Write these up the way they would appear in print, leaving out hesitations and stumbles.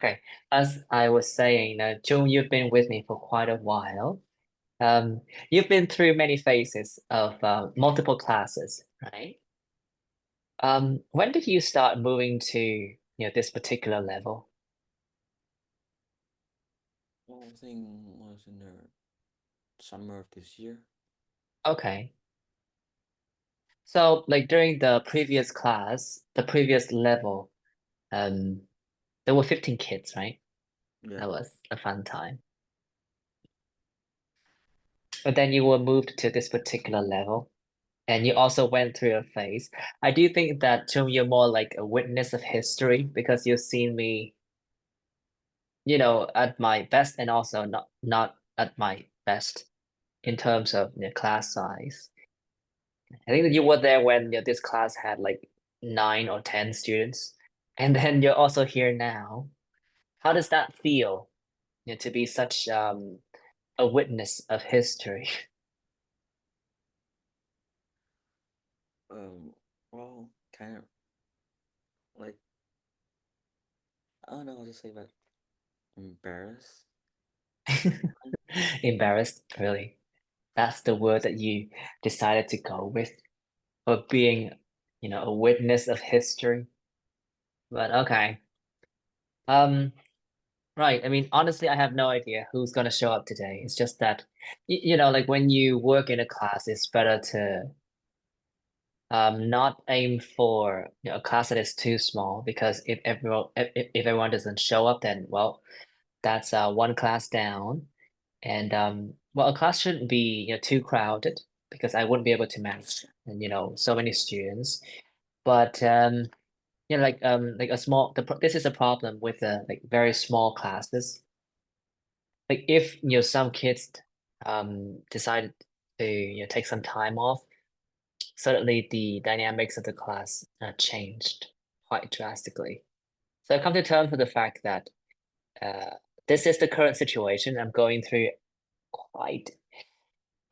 Okay, as I was saying, June, you've been with me for quite a while. You've been through many phases of multiple classes, right? When did you start moving to, this particular level? Well, I think was in the summer of this year. Okay. So like during the previous class, the previous level, um, there were 15 kids, right? Yeah. That was a fun time. But then you were moved to this particular level. And you also went through a phase. I do think that, Chung, you're more like a witness of history because you've seen me, at my best and also not at my best in terms of class size. I think that you were there when this class had like 9 or 10 students, and then you're also here now. How does that feel, to be such a witness of history? Um. Well, kind of like I don't know how to say, but embarrassed. Embarrassed, really. That's the word that you decided to go with for being, a witness of history. But okay. Um, right. I mean, honestly, I have no idea who's gonna show up today. It's just that, like when you work in a class, it's better to not aim for a class that is too small because if everyone doesn't show up, then well, that's one class down. And well, a class shouldn't be too crowded because I wouldn't be able to manage and so many students. But like a small this is a problem with like very small classes. Like if some kids decided to take some time off, suddenly the dynamics of the class changed quite drastically. So I've come to terms with the fact that uh, this is the current situation. I'm going through quite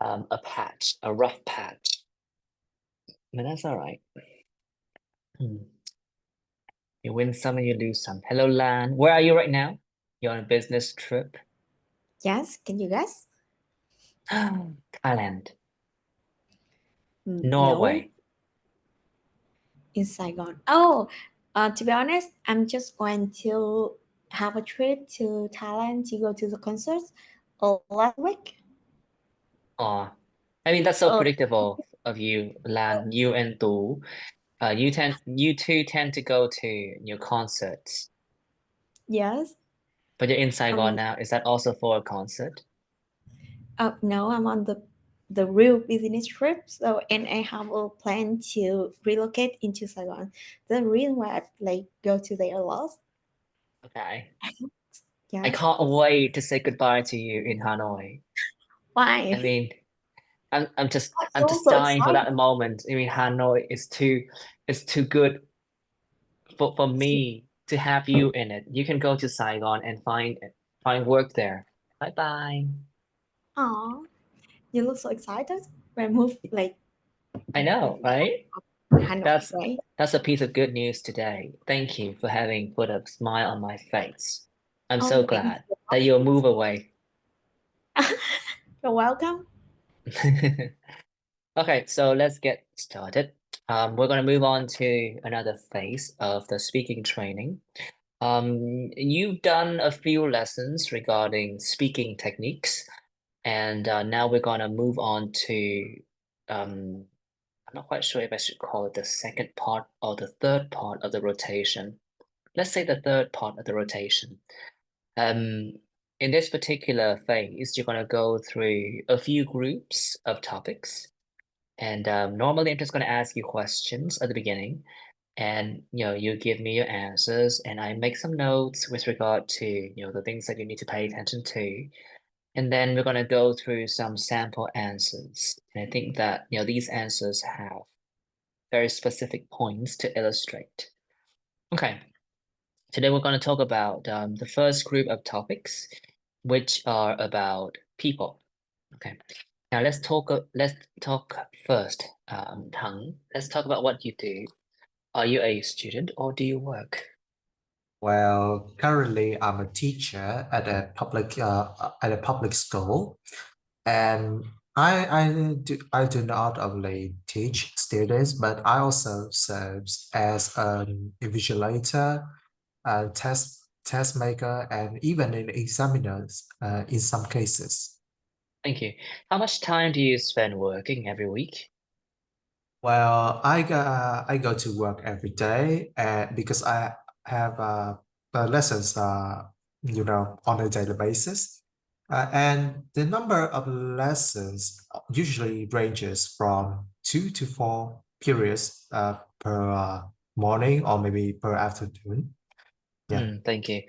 a rough patch. But that's all right. Hmm. You win some and you lose some. Hello, Lan. Where are you right now? You're on a business trip. Yes, can you guess? Thailand, No, Norway. in Saigon. Oh, to be honest, I'm just going to have a trip to Thailand to go to the concerts last week. Oh, I mean that's so Oh, predictable of you, Lan. You and Du. You two tend to go to your concerts, yes. but you're in Saigon Um, now. Is that also for a concert? no, I'm on the real business trip. So, and I have a plan to relocate into Saigon. The reason why I like go to there a lot. Okay. I Yes. can't wait to say goodbye to you in Hanoi. I Why? mean, I'm I'm just so dying for excited. that moment. I mean, Hanoi is too good for me to have you in it. You can go to Saigon and find work there. Bye bye. Aw, you look so excited when I move like I know, right? Hanoi, That's right? that's a piece of good news today. Thank you for having put a smile on my face. I'm so Oh, thank glad that you'll move away. you. You're welcome. Okay, so let's get started. We're going to move on to another phase of the speaking training. You've done a few lessons regarding speaking techniques, and now we're going to move on to, I'm not quite sure if I should call it the second part or the third part of the rotation. Let's say the third part of the rotation. Um, in this particular phase, you're going to go through a few groups of topics. And normally, I'm just going to ask you questions at the beginning, and you give me your answers, and I make some notes with regard to the things that you need to pay attention to, and then we're going to go through some sample answers. And I think that these answers have very specific points to illustrate. Okay, today we're going to talk about the first group of topics, which are about people. Okay. Now let's talk first, Tang. Let's talk about what you do. Are you a student or do you work? Well, currently I'm a teacher at a public school, and I do not only teach students, but I also serve as an invigilator, a test maker, and even an examiners in some cases. Thank you. How much time do you spend working every week? Well, I go to work every day, because I have lessons, on a daily basis, and the number of lessons usually ranges from 2 to 4 periods per morning or maybe per afternoon. Yeah. Thank you.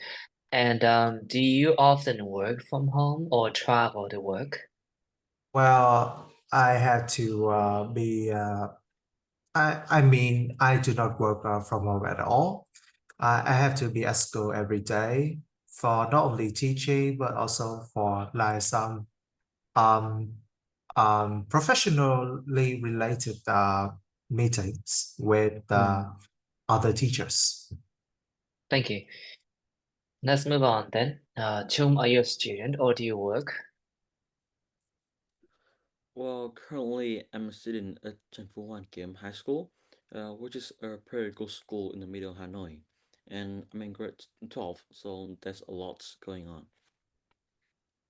And do you often work from home or travel to work? Well, I had to be. I mean, I do not work from home at all. I have to be at school every day for not only teaching but also for like some um professionally related meetings with Mm, other teachers. Thank you. Let's move on then. Chung, are you a student or do you work? Well, currently I'm a student at Wan High School, which is a private school in the middle of Hanoi, and I'm in grade 12, so there's a lot going on.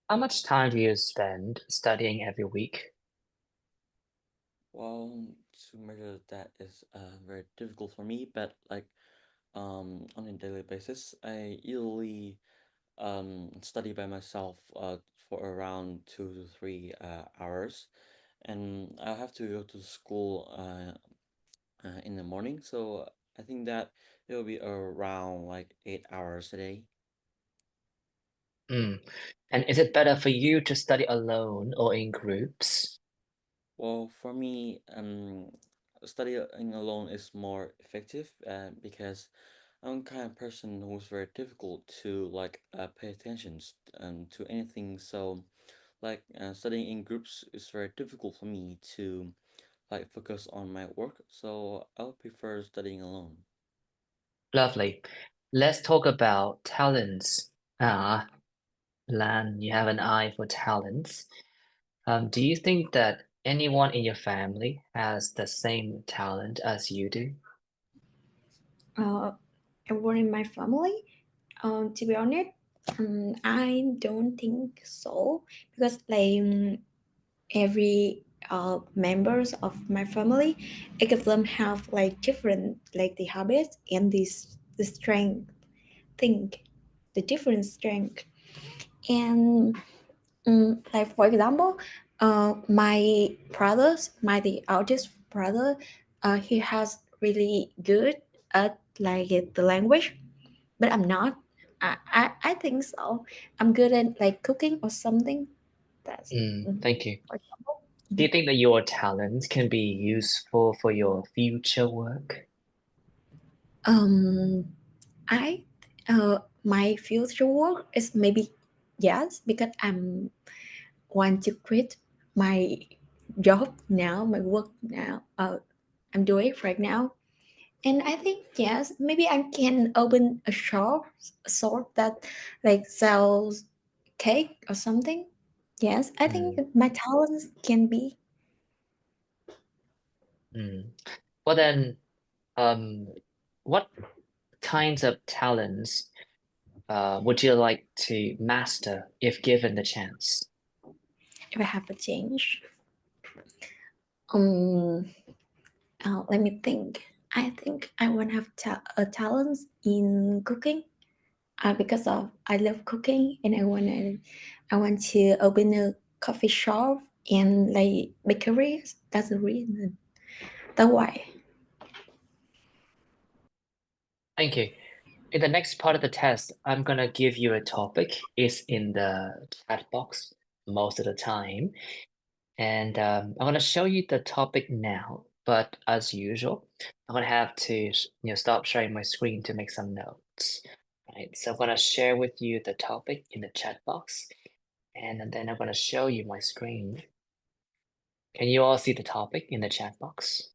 How much time do you spend studying every week? Well, to measure that is very difficult for me, but like on a daily basis, I usually study by myself for around 2 to 3 hours, and I have to go to school in the morning, so I think that it will be around like 8 hours a day. Mm. And is it better for you to study alone or in groups? Well, for me, studying alone is more effective because I'm the kind of person who's very difficult to like pay attention to anything. So, like studying in groups is very difficult for me to like focus on my work. So I'll prefer studying alone. Lovely. Let's talk about talents. Ah, Lan, you have an eye for talents. Do you think that anyone in your family has the same talent as you do? Everyone in my family, to be honest, I don't think so, because like every members of my family, each of them have like different like the habits and the strength think the different strength. And like for example, my brothers, my the eldest brother, he has really good at like the language, but I'm not. I think so. I'm good at like cooking or something. That's Thank you. for example. Do you think that your talents can be useful for your future work? Um, I my future work is maybe yes, because I'm want to quit my job now, my work now. I'm doing it right now, and I think yes, maybe I can open a shop that like sells cake or something. Yes, I think Mm, my talents can be. mm. Well then, um, what kinds of talents would you like to master if given the chance? If I have a change, um, let me think. I think I want to have a talent in cooking. Because of I love cooking, and I want to open a coffee shop and like bakeries. That's the reason. That's why. Thank you. In the next part of the test, I'm gonna give you a topic. It's in the chat box most of the time. And I'm gonna show you the topic now, but as usual, I'm gonna have to, stop sharing my screen to make some notes. Right, so I'm gonna share with you the topic in the chat box, and then I'm gonna show you my screen. Can you all see the topic in the chat box?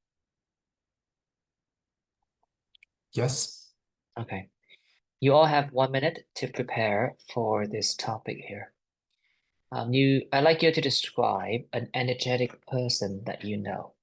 Yes. Okay. You all have 1 minute to prepare for this topic here. I'd like you to describe an energetic person that you know.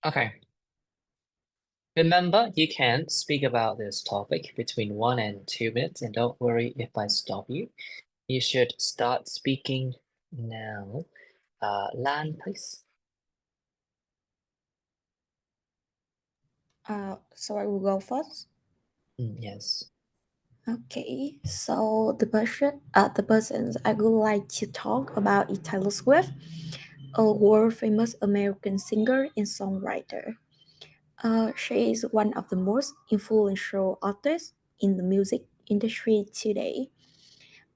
Okay. Remember, you can speak about this topic between 1 and 2 minutes, and don't worry if I stop you. You should start speaking now. Lan, please. So I will go first. Yes. Okay, so the persons I would like to talk about is Taylor Swift, a world famous American singer and songwriter. She is one of the most influential artists in the music industry today.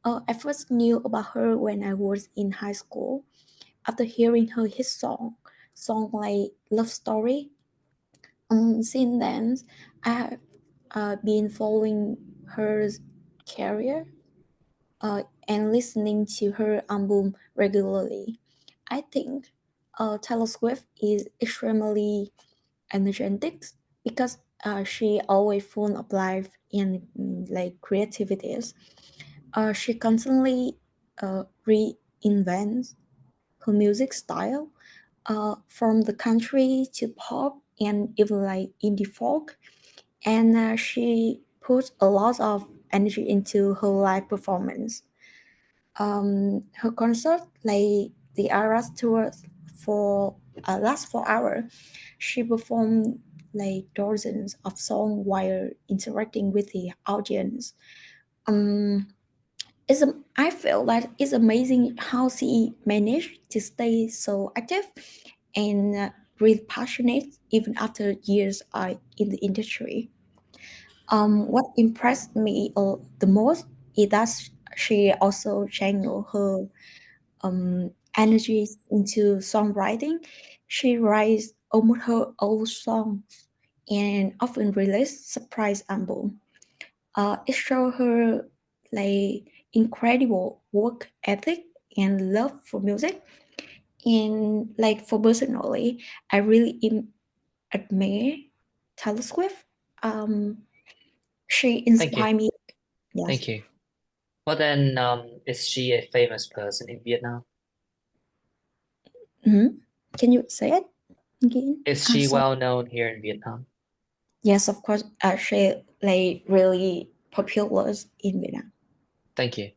I first knew about her when I was in high school after hearing her hit song like Love Story. Since then, I have been following her career and listening to her album regularly. I think Taylor Swift is extremely energetic because she always full of life and like creativities. She constantly reinvents her music style from the country to pop and even like indie folk, and she puts a lot of energy into her live performance. Her concert, like the Eras tour for last 4 hours, she performed like dozens of songs while interacting with the audience. Um, I feel that it's amazing how she managed to stay so active and really passionate even after years in the industry. What impressed me the most is that she also channeled her energy into songwriting. She writes almost her own songs and often release surprise album. It shows her like incredible work ethic and love for music. And like for personally, I really admire Taylor Swift. Um, she Thank you. inspired me. Yes. Thank you. Well then, is she a famous person in Vietnam? Can you say it again? Is she So, well known here in Vietnam? yes, of course. She like really popular in Vietnam. Thank you.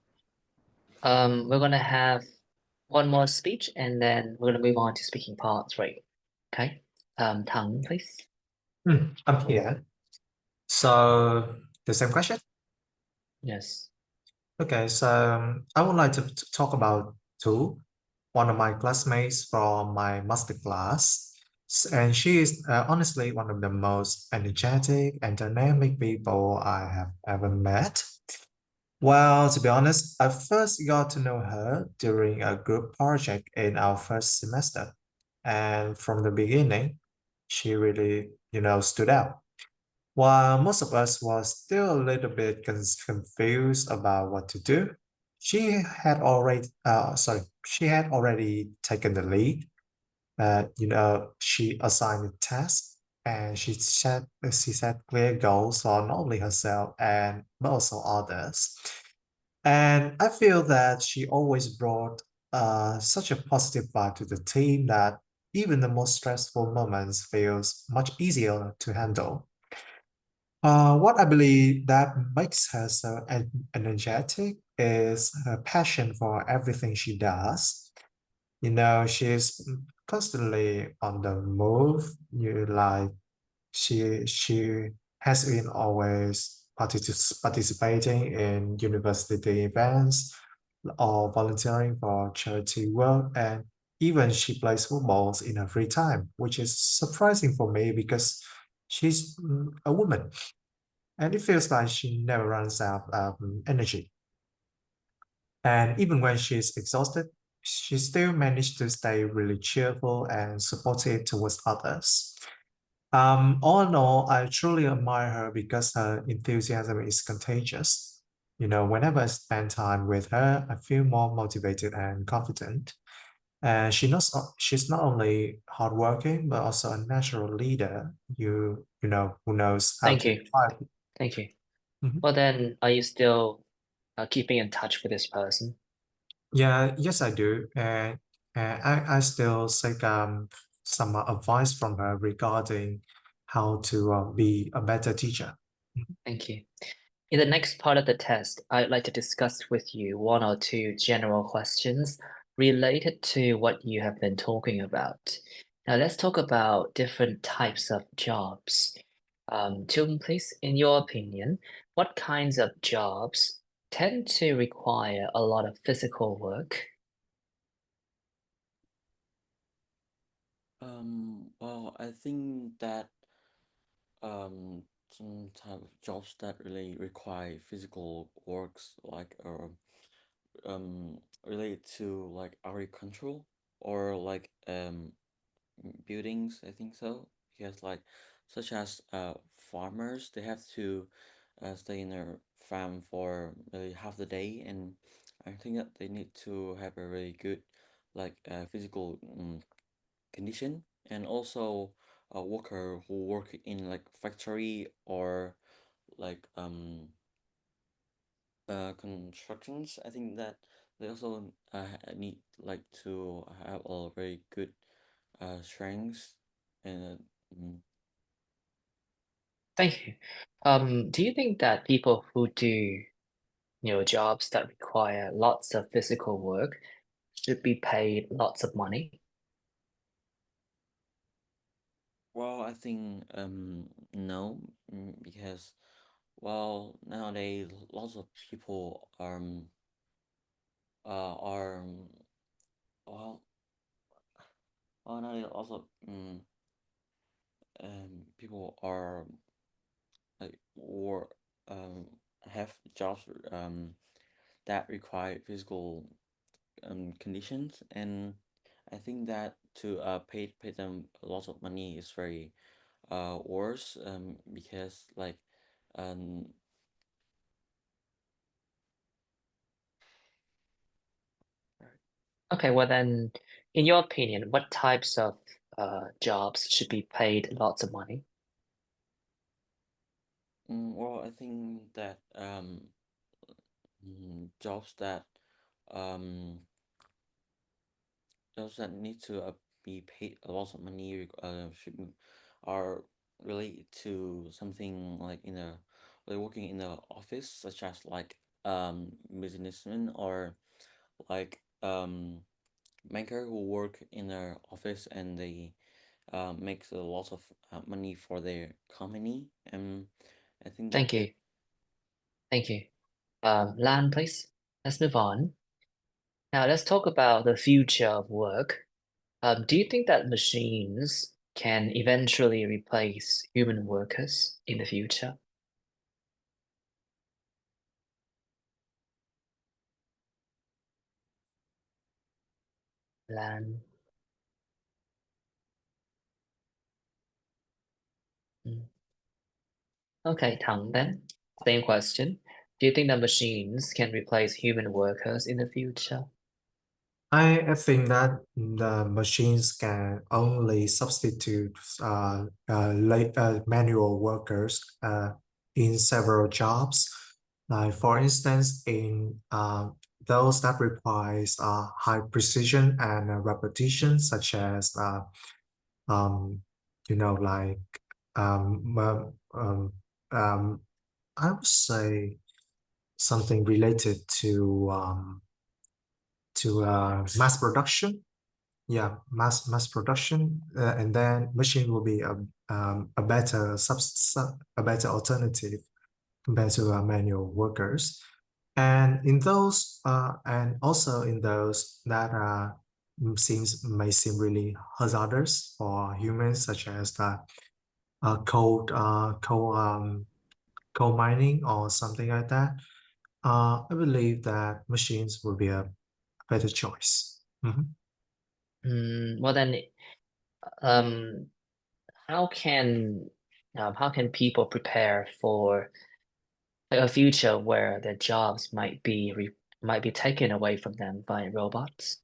We're gonna have one more speech and then we're gonna move on to speaking part 3. Okay. Thắng, please. I'm here. So the same question? Yes. Okay, so I would like to talk about two. One of my classmates from my master class, and she is honestly one of the most energetic and dynamic people I have ever met. Well, to be honest, I first got to know her during a group project in our first semester, and from the beginning, she really, stood out. While most of us were still a little bit confused about what to do, she had already taken the lead. She assigned a task and she set clear goals for not only herself and but also others. And I feel that she always brought such a positive vibe to the team that even the most stressful moments feels much easier to handle. What I believe that makes her so energetic is her passion for everything she does. She's constantly on the move. She has been always participating in university events or volunteering for charity work, and even she plays footballs in her free time, which is surprising for me because she's a woman, and it feels like she never runs out of energy. And even when she's exhausted, she still managed to stay really cheerful and supportive towards others. All in all, I truly admire her because her enthusiasm is contagious. Whenever I spend time with her, I feel more motivated and confident. And she's not only hardworking, but also a natural leader. Who knows how Thank to you. inspire. Thank you. Mhm. Well, then, are you still keeping in touch with this person? Yeah, yes, I do. And I still seek some advice from her regarding how to be a better teacher. Mhm. Thank you. In the next part of the test, I'd like to discuss with you one or two general questions related to what you have been talking about. Now, let's talk about different types of jobs. Children, please, in your opinion, what kinds of jobs tend to require a lot of physical work? Well, I think that some type of jobs that really require physical works, like related to like agricultural or like buildings, I think so. Because like such as farmers, they have to stay in their farm for really half the day, and I think that they need to have a really good like physical condition, and also a worker who work in like factory or like constructions. I think that they also need like to have a very good strengths and Thank you. Do you think that people who do, jobs that require lots of physical work should be paid lots of money? well, I think no, because well nowadays lots of people are well nowadays also people are like or um have jobs that require physical conditions, and I think that to pay them a lot of money is very worse because like um Okay, well then, in your opinion, what types of jobs should be paid lots of money? well, I think that jobs that um those that need to be paid a lot of money should are related to something like in a like working in the office, such as like businessmen or like banker who work in their office, and they makes a lot of money for their company. And I think that Thank you. Thank you. Lan, please. Let's move on. Now let's talk about the future of work. Do you think that machines can eventually replace human workers in the future? Lan. Mm. Okay, Tang then. Same question. Do you think that machines can replace human workers in the future? I think that the machines can only substitute manual workers in several jobs. Like for instance, in those that requires high precision and repetition, such as like I would say something related to mass production. Yeah, mass production, and then machine will be a better a better alternative compared to manual workers. And in those, and also in those that may seem really hazardous for humans, such as the coal mining or something like that. I believe that machines will be a better choice. Well then, how can people prepare for a future where their jobs might be taken away from them by robots?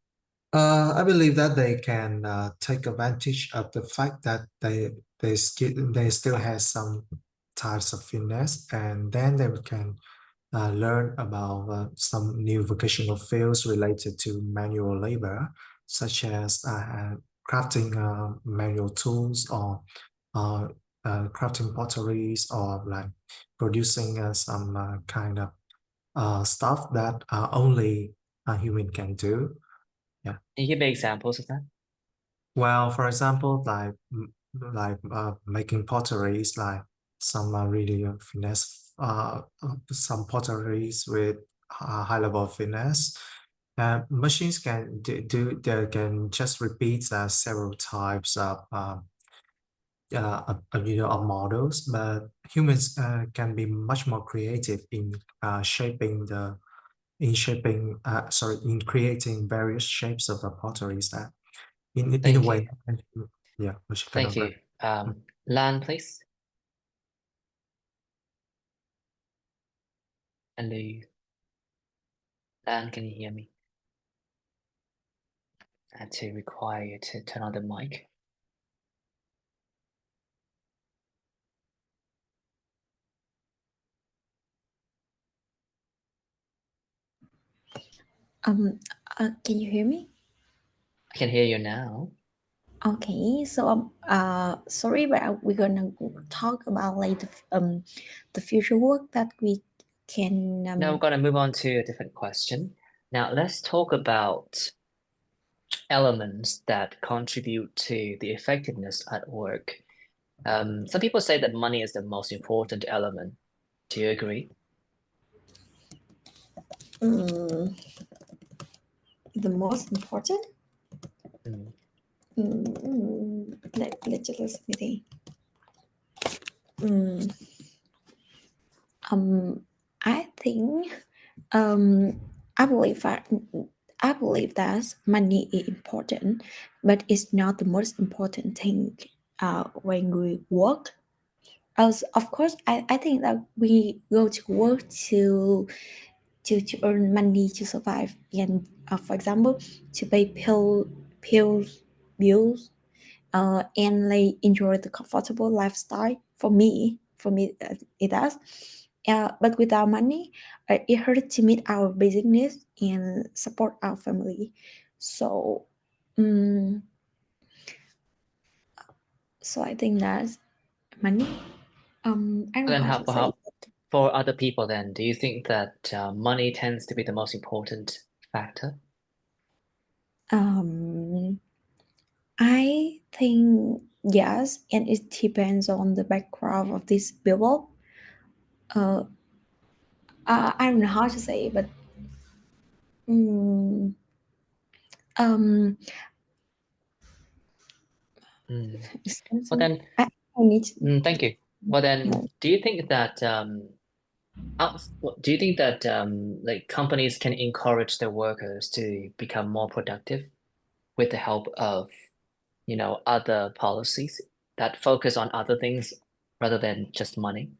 I believe that they can take advantage of the fact that they still have some types of finesse, and then they can learn about some new vocational fields related to manual labor, such as crafting manual tools, or crafting potteries, or like producing some kind of stuff that only a human can do. Yeah. Can you give me examples of that? Well, for example, making potteries, like some really finesse, some potteries with high level of finesse. Machines can they can just repeat several types of models, but humans can be much more creative in in creating various shapes of the potteries that in a Thank way, you. yeah, which Thank you. Lan, please. Hello. Lan, can you hear me? I had to require you to turn on the mic. Can you hear me? I can hear you now. Okay, so sorry, but we're gonna talk about like the future work that we can. Now we're gonna move on to a different question. Now let's talk about elements that contribute to the effectiveness at work. Some people say that money is the most important element. Do you agree? The most important. Mm. Let's just see. I think I believe that money is important, but it's not the most important thing when we work. As of course, I think that we go to work to earn money to survive, and for example, to pay bills, and like enjoy the comfortable lifestyle. For me, it does. But without money, it hurts to meet our basic needs and support our family. So, so I think that's money. I don't know Then how to say. for other people then, do you think that money tends to be the most important factor? I think yes, and it depends on the background of this people. I don't know how to say, but Well then, I need to, thank you. Well then, do you think that like companies can encourage their workers to become more productive with the help of, other policies that focus on other things rather than just money?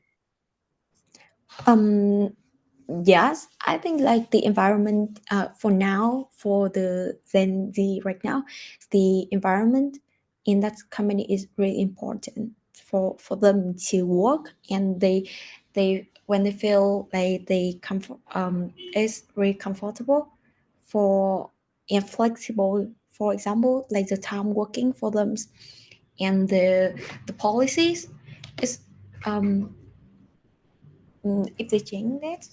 Yes, I think like the environment for now, for the Gen Z right now, the environment in that company is really important for them to work, and they when they feel like they comfort is really comfortable, for inflexible. For example, like the time working for them and the policies is if they change that,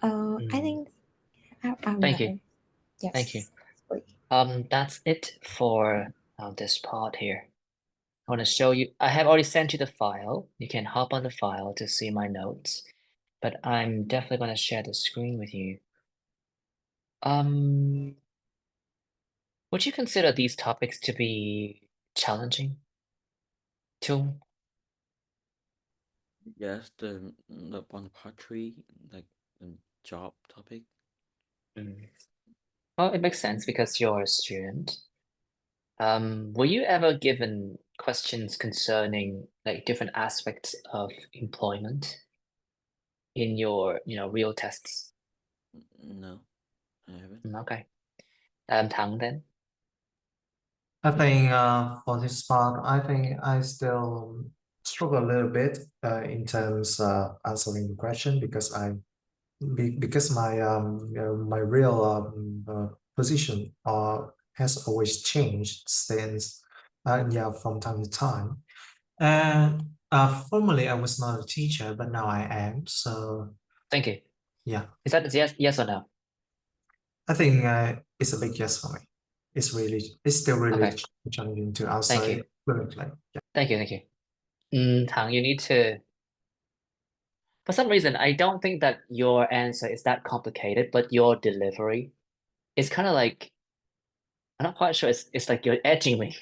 I think I don't Thank know. you. Yes. Thank you. Sorry. That's it for this part here. I want to show you. I have already sent you the file. You can hop on the file to see my notes, but I'm definitely going to share the screen with you. Would you consider these topics to be challenging? Chung? Yes, the one part three, like the job topic. Well, it makes sense because you're a student. Were you ever given questions concerning like different aspects of employment in your, real tests? No, I haven't. Okay. Thắng then? I think for this part, I think I still struggle a little bit in terms answering the question because because my real position has always changed since from time to time. And formerly I was not a teacher, but now I am. So Thank you. yeah, Is that yes or no? I think it's a big yes for me. It's still really Okay. challenging to answer Thank you. it fluently. Yeah. Thank you. Thắng, you need to, for some reason, I don't think that your answer is that complicated, but your delivery is kind of like, I'm not quite sure. It's like you're edging me,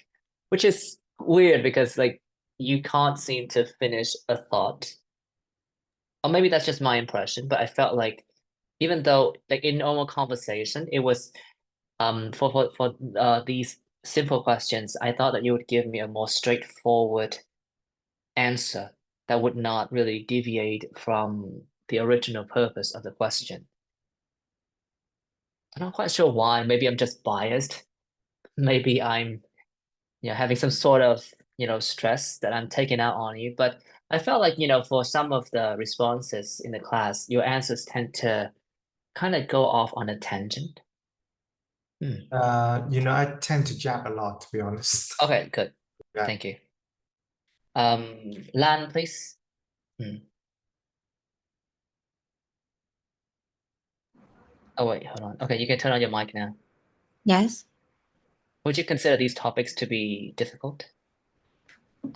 which is weird because like you can't seem to finish a thought. Or maybe that's just my impression, but I felt like even though like in normal conversation, it was for these simple questions, I thought that you would give me a more straightforward answer that would not really deviate from the original purpose of the question. I'm not quite sure why. Maybe I'm just biased. Maybe I'm having some sort of, stress that I'm taking out on you. But I felt like, for some of the responses in the class, your answers tend to kind of go off on a tangent. I tend to jab a lot, to be honest. Okay, good. Yeah. Thank you. Lan, please. Oh, wait, hold on. Okay, you can turn on your mic now. Yes. Would you consider these topics to be difficult?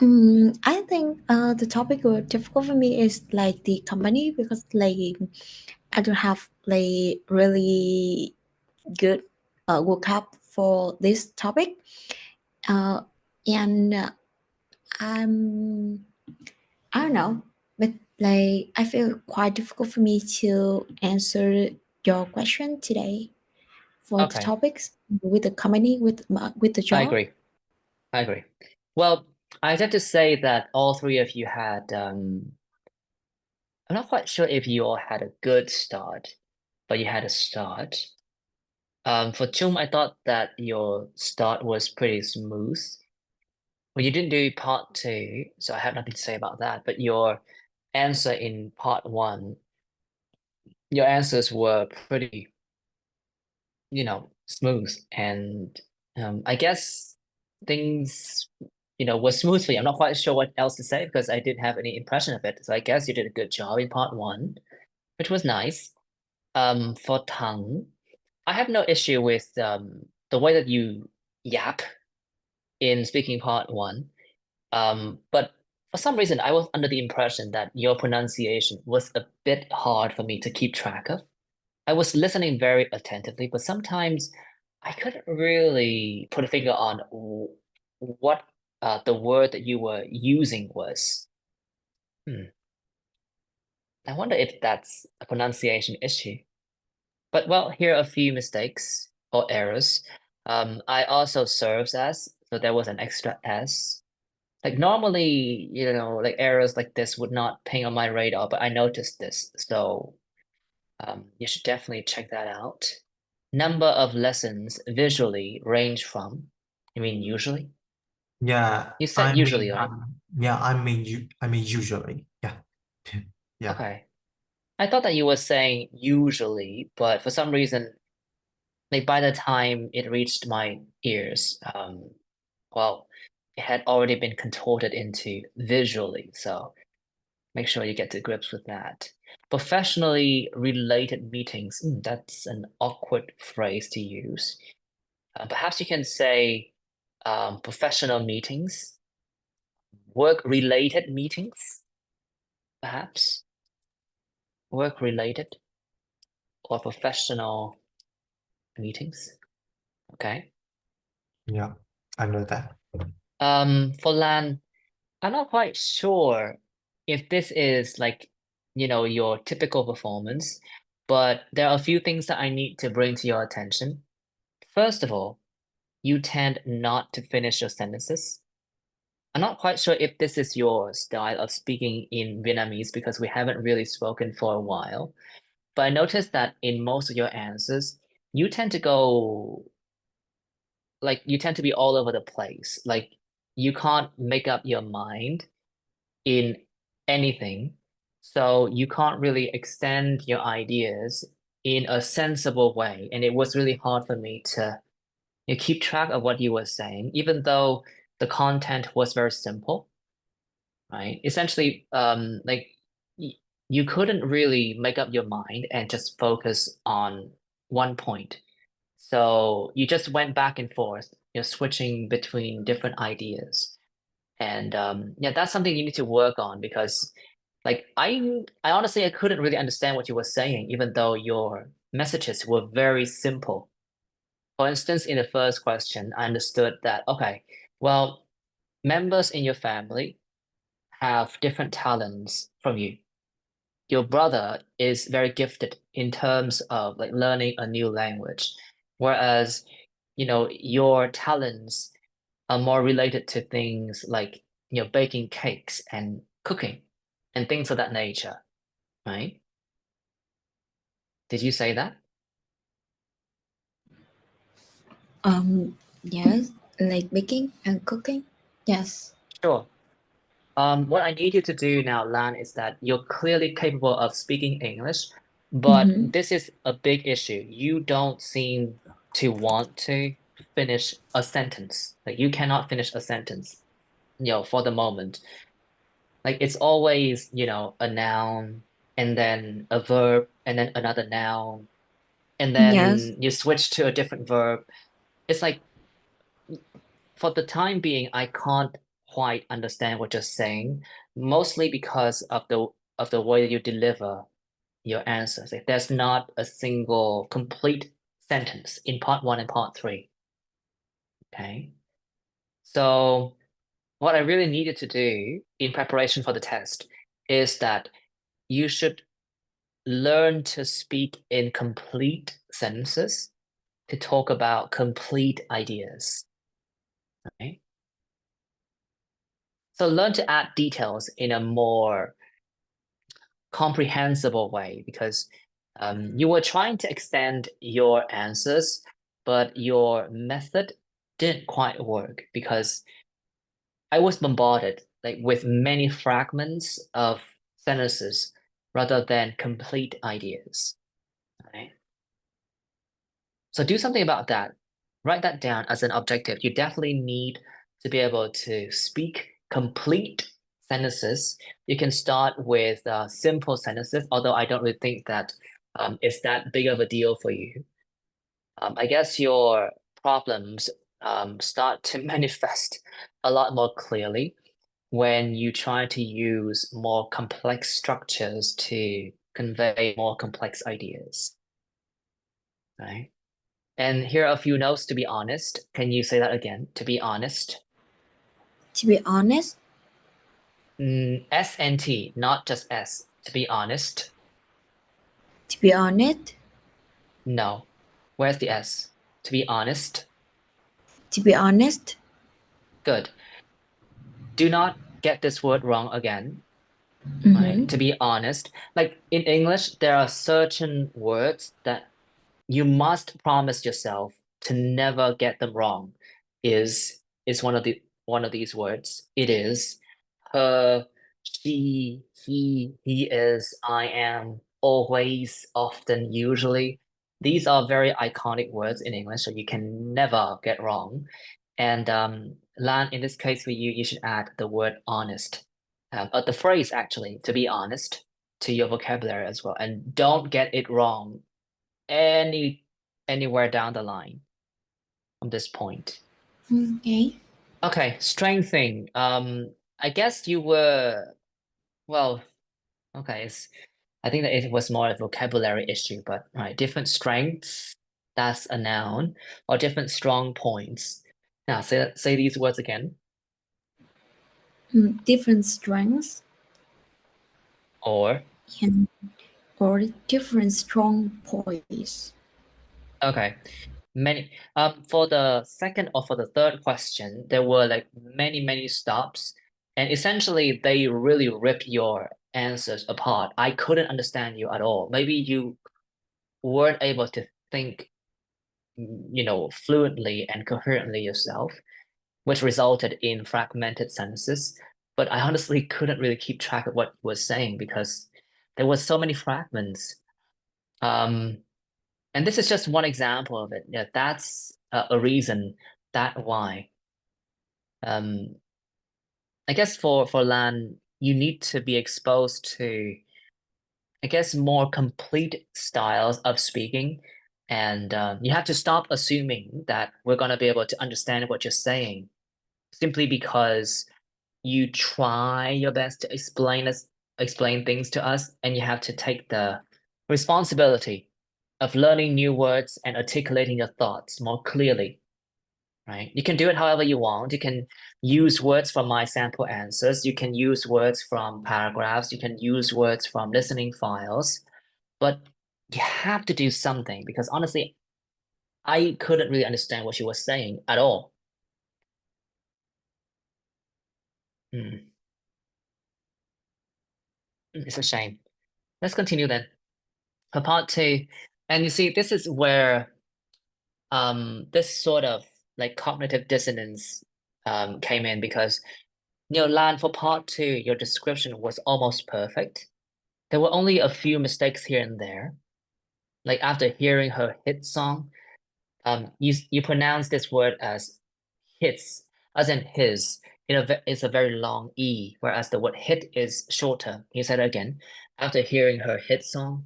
I think the topic were difficult for me is like the company because like I don't have like really good vocab for this topic, and I don't know, but like I feel quite difficult for me to answer your question today for the Okay. topics with the company with the job. I agree. Well, I have to say that all three of you had, I'm not quite sure if you all had a good start, but you had a start. For Chung, I thought that your start was pretty smooth. Well, you didn't do part two, so I have nothing to say about that, but your answer in part one, your answers were pretty, smooth. And I guess things, were smoothly. I'm not quite sure what else to say because I didn't have any impression of it. So I guess you did a good job in part one, which was nice. For Tang, I have no issue with the way that you yap in speaking part one. But for some reason, I was under the impression that your pronunciation was a bit hard for me to keep track of. I was listening very attentively, but sometimes I couldn't really put a finger on what the word that you were using was. I wonder if that's a pronunciation issue. But well, here are a few mistakes or errors. I also serves as, so there was an extra S. Like normally, like errors like this would not ping on my radar, but I noticed this. So you should definitely check that out. Number of lessons visually range from, you mean usually? Yeah. You said usually, right? I mean usually. Yeah. Yeah. Okay. I thought that you were saying usually, but for some reason like by the time it reached my ears, well, it had already been contorted into visually. So make sure you get to grips with that. Professionally related meetings, that's an awkward phrase to use. Perhaps you can say professional meetings, work-related meetings, perhaps. Work-related or professional meetings. Okay. Yeah, I know that. For Lan, I'm not quite sure if this is like, your typical performance, but there are a few things that I need to bring to your attention. First of all, you tend not to finish your sentences. I'm not quite sure if this is your style of speaking in Vietnamese because we haven't really spoken for a while. But I noticed that in most of your answers, you tend to go, like, you tend to be all over the place. Like, you can't make up your mind in anything. So you can't really extend your ideas in a sensible way. And it was really hard for me to keep track of what you were saying, even though the content was very simple, right? Essentially, like you couldn't really make up your mind and just focus on one point. So you just went back and forth, switching between different ideas. And yeah, that's something you need to work on because like I honestly I couldn't really understand what you were saying, even though your messages were very simple. For instance, in the first question, I understood that, okay, well, members in your family have different talents from you. Your brother is very gifted in terms of like learning a new language, whereas, your talents are more related to things like, baking cakes and cooking and things of that nature, right? Did you say that? Yes, like baking and cooking. Yes. Sure. What I need you to do now, Lan, is that you're clearly capable of speaking English, but Mm-hmm. this is a big issue. You don't seem to want to finish a sentence. Like you cannot finish a sentence, for the moment. Like it's always, a noun and then a verb and then another noun, and Yes. then you switch to a different verb. It's like for the time being, I can't quite understand what you're saying, mostly because of the way you deliver your answers. Like there's not a single complete sentence in part one and part three. Okay. So what I really needed to do in preparation for the test is that you should learn to speak in complete sentences to talk about complete ideas. Right? So learn to add details in a more comprehensible way because you were trying to extend your answers, but your method didn't quite work because I was bombarded like with many fragments of sentences rather than complete ideas. Right? So do something about that. Write that down as an objective. You definitely need to be able to speak complete sentences. You can start with simple sentences, although I don't really think that it's that big of a deal for you. I guess your problems start to manifest a lot more clearly when you try to use more complex structures to convey more complex ideas, right? And here are a few notes to be honest. Can you say that again? To be honest. To be honest. S and T, not just S. To be honest. To be honest. No. Where's the S? To be honest. To be honest. Good. Do not get this word wrong again. Mm-hmm. Right? To be honest. Like in English, there are certain words that you must promise yourself to never get them wrong. Is one of these words. It is her, she, he is, I am, always, often, usually. these are very iconic words in English, so you can never get wrong. And Lan, in this case for you, you should add the word honest, the phrase actually, to be honest, to your vocabulary as well. And don't get it wrong anywhere down the line from this point. Okay. Okay, strengthening. I guess you were, well, okay, I think that it was more a vocabulary issue, but right, different strengths, that's a noun, or different strong points. Now, say these words again. Different strengths Or different strong points. okay, many. For the second or for the third question, there were like many stops, and essentially they really rip your answers apart. I couldn't understand you at all. Maybe you weren't able to think, fluently and coherently yourself, which resulted in fragmented sentences. But I honestly couldn't really keep track of what you were saying because there was so many fragments. And this is just one example of it. Yeah, that's a reason that why. I guess for Lan, you need to be exposed to, I guess, more complete styles of speaking. And you have to stop assuming that we're going to be able to understand what you're saying simply because you try your best to explain things to us, and you have to take the responsibility of learning new words and articulating your thoughts more clearly, right? You can do it however you want. You can use words from my sample answers. You can use words from paragraphs. You can use words from listening files, but you have to do something because honestly, I couldn't really understand what she was saying at all. It's a shame. Let's continue then. For part two, and you see, this is where this sort of like cognitive dissonance came in because Lan, for part two, your description was almost perfect. There were only a few mistakes here and there. Like after hearing her hit song, you pronounce this word as hits, as in his. It's a very long E, whereas the word hit is shorter. You said it again. After hearing her hit song,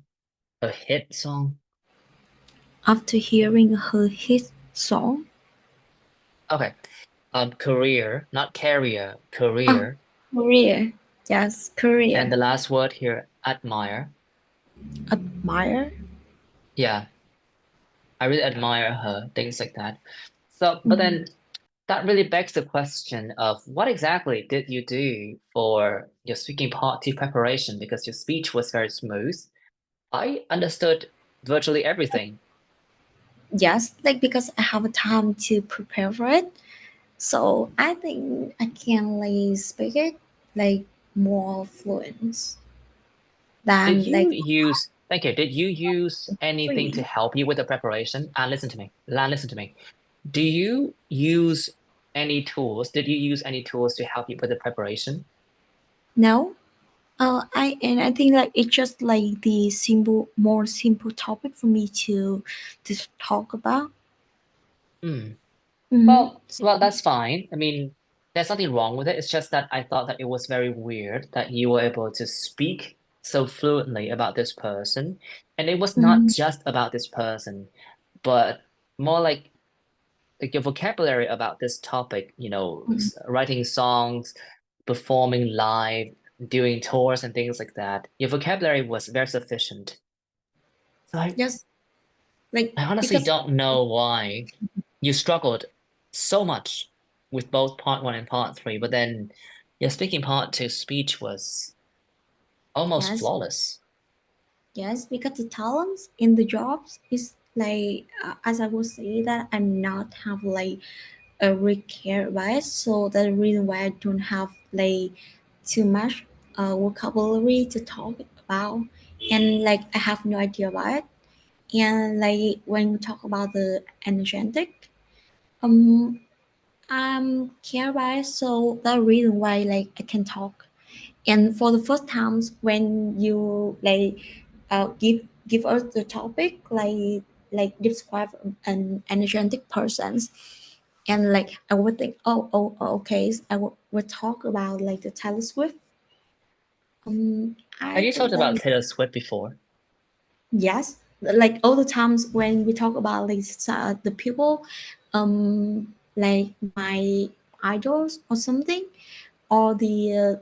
a hit song. After hearing her hit song. Okay. Career, not carrier, career. Career. Yes, career. And the last word here, admire. Admire? Yeah. I really admire her, things like that. So, but then that really begs the question of what exactly did you do for your speaking part two preparation? Because your speech was very smooth. I understood virtually everything. Yes, like because I have a time to prepare for it. So I think I can like speak it like more fluent than Did you use, thank you, did you use anything to free. help you with the preparation? And listen to me, Lan, listen to me. Do you use any tools? Did you use any tools to help you with the preparation? No. I think like it's just like the more simple topic for me to talk about. Well, that's fine. I mean, there's nothing wrong with it. It's just that I thought that it was very weird that you were able to speak so fluently about this person. And it was not just about this person, but more like your vocabulary about this topic, writing songs, performing live, doing tours and things like that. Your vocabulary was very sufficient. So Yes. Like I honestly don't know why you struggled so much with both part one and part three, but then your speaking part two speech was almost flawless. Yes, because the talents in the jobs is like as I would say that I'm not have like a care bias, so that's the reason why I don't have like too much vocabulary to talk about, and like I have no idea about it. And like when we talk about the energetic, I'm care bias, so that's the reason why like I can talk. And for the first times when you like give us the topic like like describe an energetic persons, and like I would think, okay, I would talk about like the Taylor Swift. Have you talked about Taylor Swift before? Yes, like all the times when we talk about like the people, like my idols or something, or the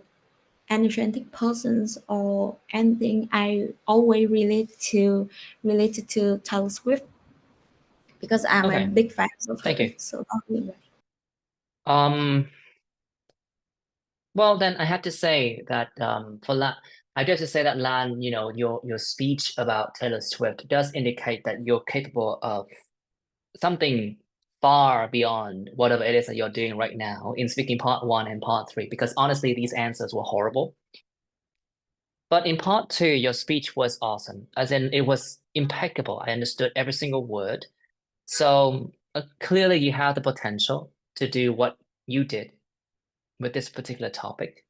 energetic persons or anything, I always related to Taylor Swift because I'm a big fan of her. Thank you. So well, then I have to say that I do have to say that Lan, you know, your speech about Taylor Swift does indicate that you're capable of something far beyond whatever it is that you're doing right now in speaking part 1 and part 3, because honestly, these answers were horrible. But in part 2, your speech was awesome, as in it was impeccable. I understood every single word. So clearly you have the potential to do what you did with this particular topic.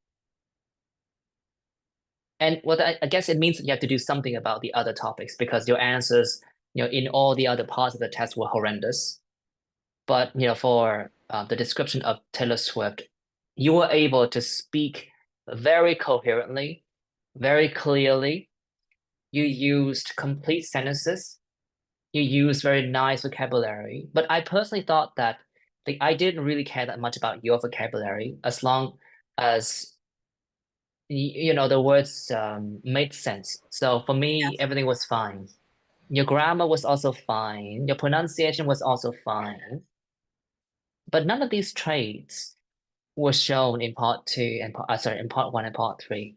And what I guess it means that you have to do something about the other topics, because your answers, you know, in all the other parts of the test were horrendous. But, you know, for the description of Taylor Swift, you were able to speak very coherently, very clearly. You used complete sentences. You used very nice vocabulary. But I personally thought that I didn't really care that much about your vocabulary, as long as you know the words made sense. So for me, everything was fine. Your grammar was also fine. Your pronunciation was also fine. But none of these traits were shown in part 2 and in part 1 and part 3.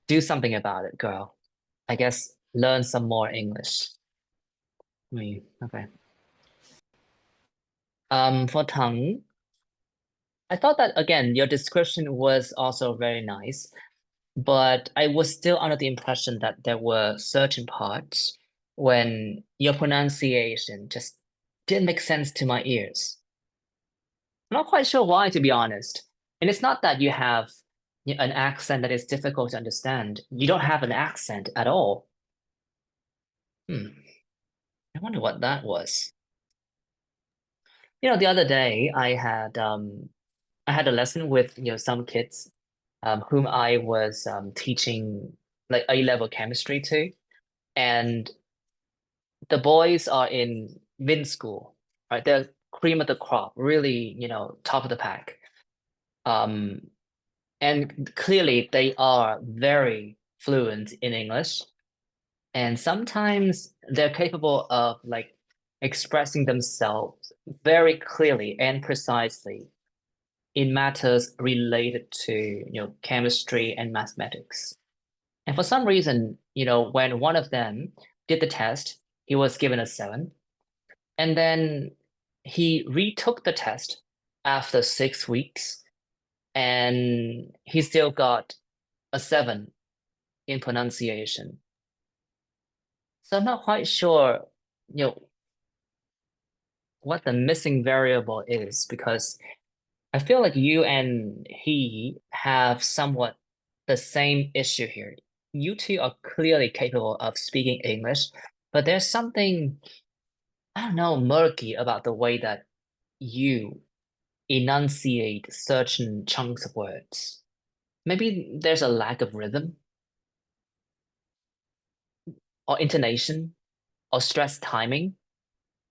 Do something about it, girl. I guess learn some more English. Okay. For Tang, I thought that again, your description was also very nice, but I was still under the impression that there were certain parts when your pronunciation just didn't make sense to my ears. I'm not quite sure why, to be honest. And it's not that you have an accent that is difficult to understand. You don't have an accent at all. I wonder what that was. You know, the other day I had a lesson with some kids whom I was teaching like A-level chemistry to, and the boys are in mid school, right? They're cream of the crop, really, top of the pack. And clearly they are very fluent in English, and sometimes they're capable of like expressing themselves very clearly and precisely in matters related to chemistry and mathematics. And for some reason, when one of them did the test, he was given a 7, and then he retook the test after 6 weeks, and he still got a 7 in pronunciation. So I'm not quite sure, what the missing variable is, because I feel like you and he have somewhat the same issue here. You two are clearly capable of speaking English, but there's something, I don't know, murky about the way that you enunciate certain chunks of words. Maybe there's a lack of rhythm or intonation or stress timing.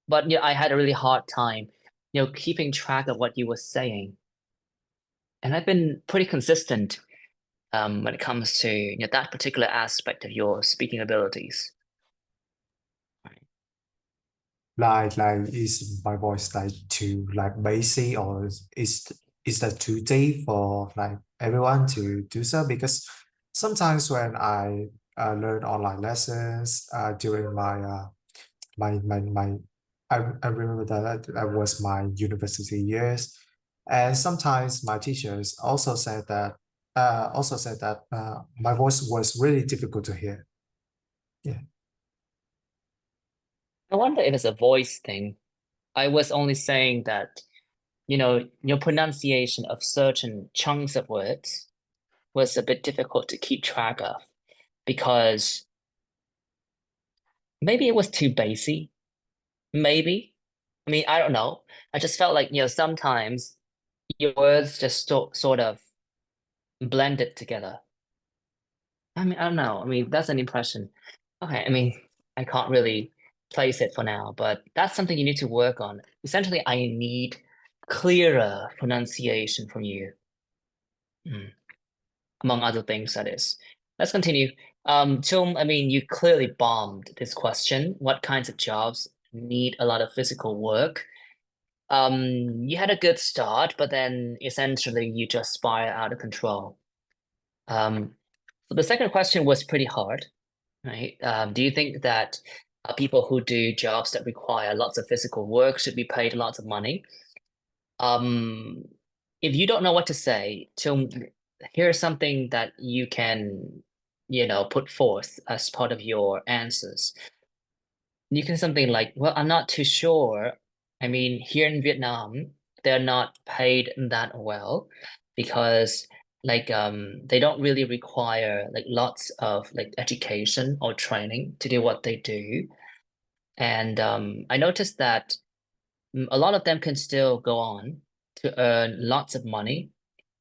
But I had a really hard time, keeping track of what you were saying. And I've been pretty consistent when it comes to that particular aspect of your speaking abilities. Like is my voice like too like basic, or is that too deep for like everyone to do so? Because sometimes when I learn online lessons during my I remember that was my university years, and sometimes my teachers also said that my voice was really difficult to hear. Yeah. I wonder if it's a voice thing. I was only saying that, your pronunciation of certain chunks of words was a bit difficult to keep track of, because maybe it was too basic. Maybe. I mean, I don't know. I just felt like, sometimes your words just sort of blended together. I mean, I don't know. I mean, that's an impression. Okay, I mean, I can't really place it for now, but that's something you need to work on. Essentially, I need clearer pronunciation from you. Among other things, that is. Let's continue. Chung, I mean, you clearly bombed this question. What kinds of jobs need a lot of physical work? You had a good start, but then essentially you just spiral out of control. So the second question was pretty hard, right? Do you think that people who do jobs that require lots of physical work should be paid lots of money? If you don't know what to say, here's something that you can, put forth as part of your answers. You can something like, well, I'm not too sure. I mean, here in Vietnam, they're not paid that well because they don't really require like lots of like education or training to do what they do. And I noticed that a lot of them can still go on to earn lots of money,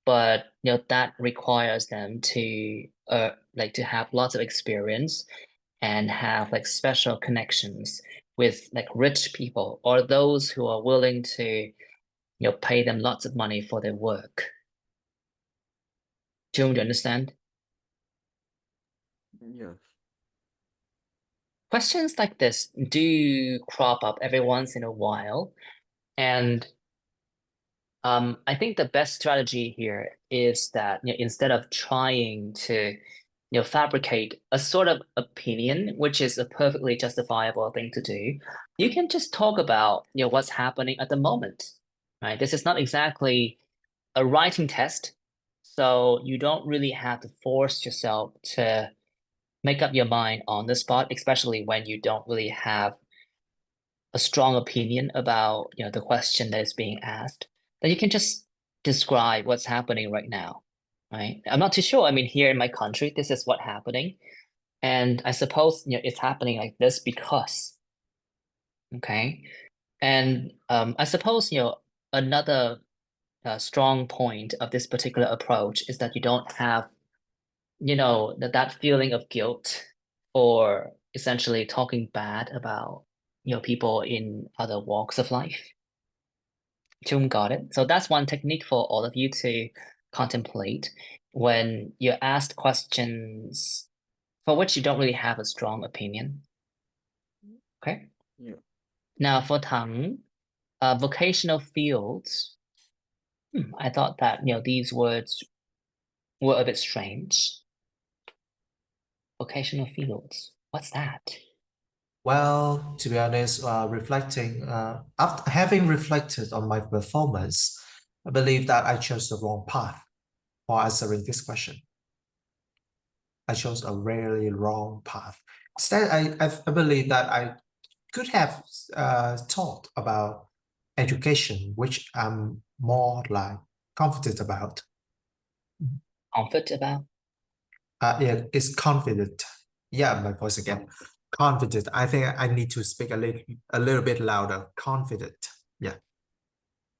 but that requires them to to have lots of experience and have like special connections with like rich people or those who are willing to pay them lots of money for their work. Do you understand? Yes. Questions like this do crop up every once in a while, and I think the best strategy here is that instead of trying to fabricate a sort of opinion, which is a perfectly justifiable thing to do, you can just talk about what's happening at the moment, right? This is not exactly a writing test, so you don't really have to force yourself to make up your mind on the spot, especially when you don't really have a strong opinion about the question that is being asked. Then you can just describe what's happening right now, right? I'm not too sure. I mean, here in my country, this is what's happening. And I suppose it's happening like this because, okay. And I suppose another strong point of this particular approach is that you don't have that feeling of guilt for essentially talking bad about people in other walks of life. Jung got it. So that's one technique for all of you to contemplate when you're asked questions for which you don't really have a strong opinion. Okay. Yeah. Now for Tang, vocational fields. I thought that these words were a bit strange. Vocational fields. What's that? Well, to be honest, after having reflected on my performance, I believe that I chose the wrong path for answering this question. I chose a really wrong path. Instead, I believe that I could have taught about education, which I'm more like confident about. Comfort about? Yeah, it's confident. Yeah, my voice again. Confident. I think I need to speak a little bit louder. Confident. Yeah.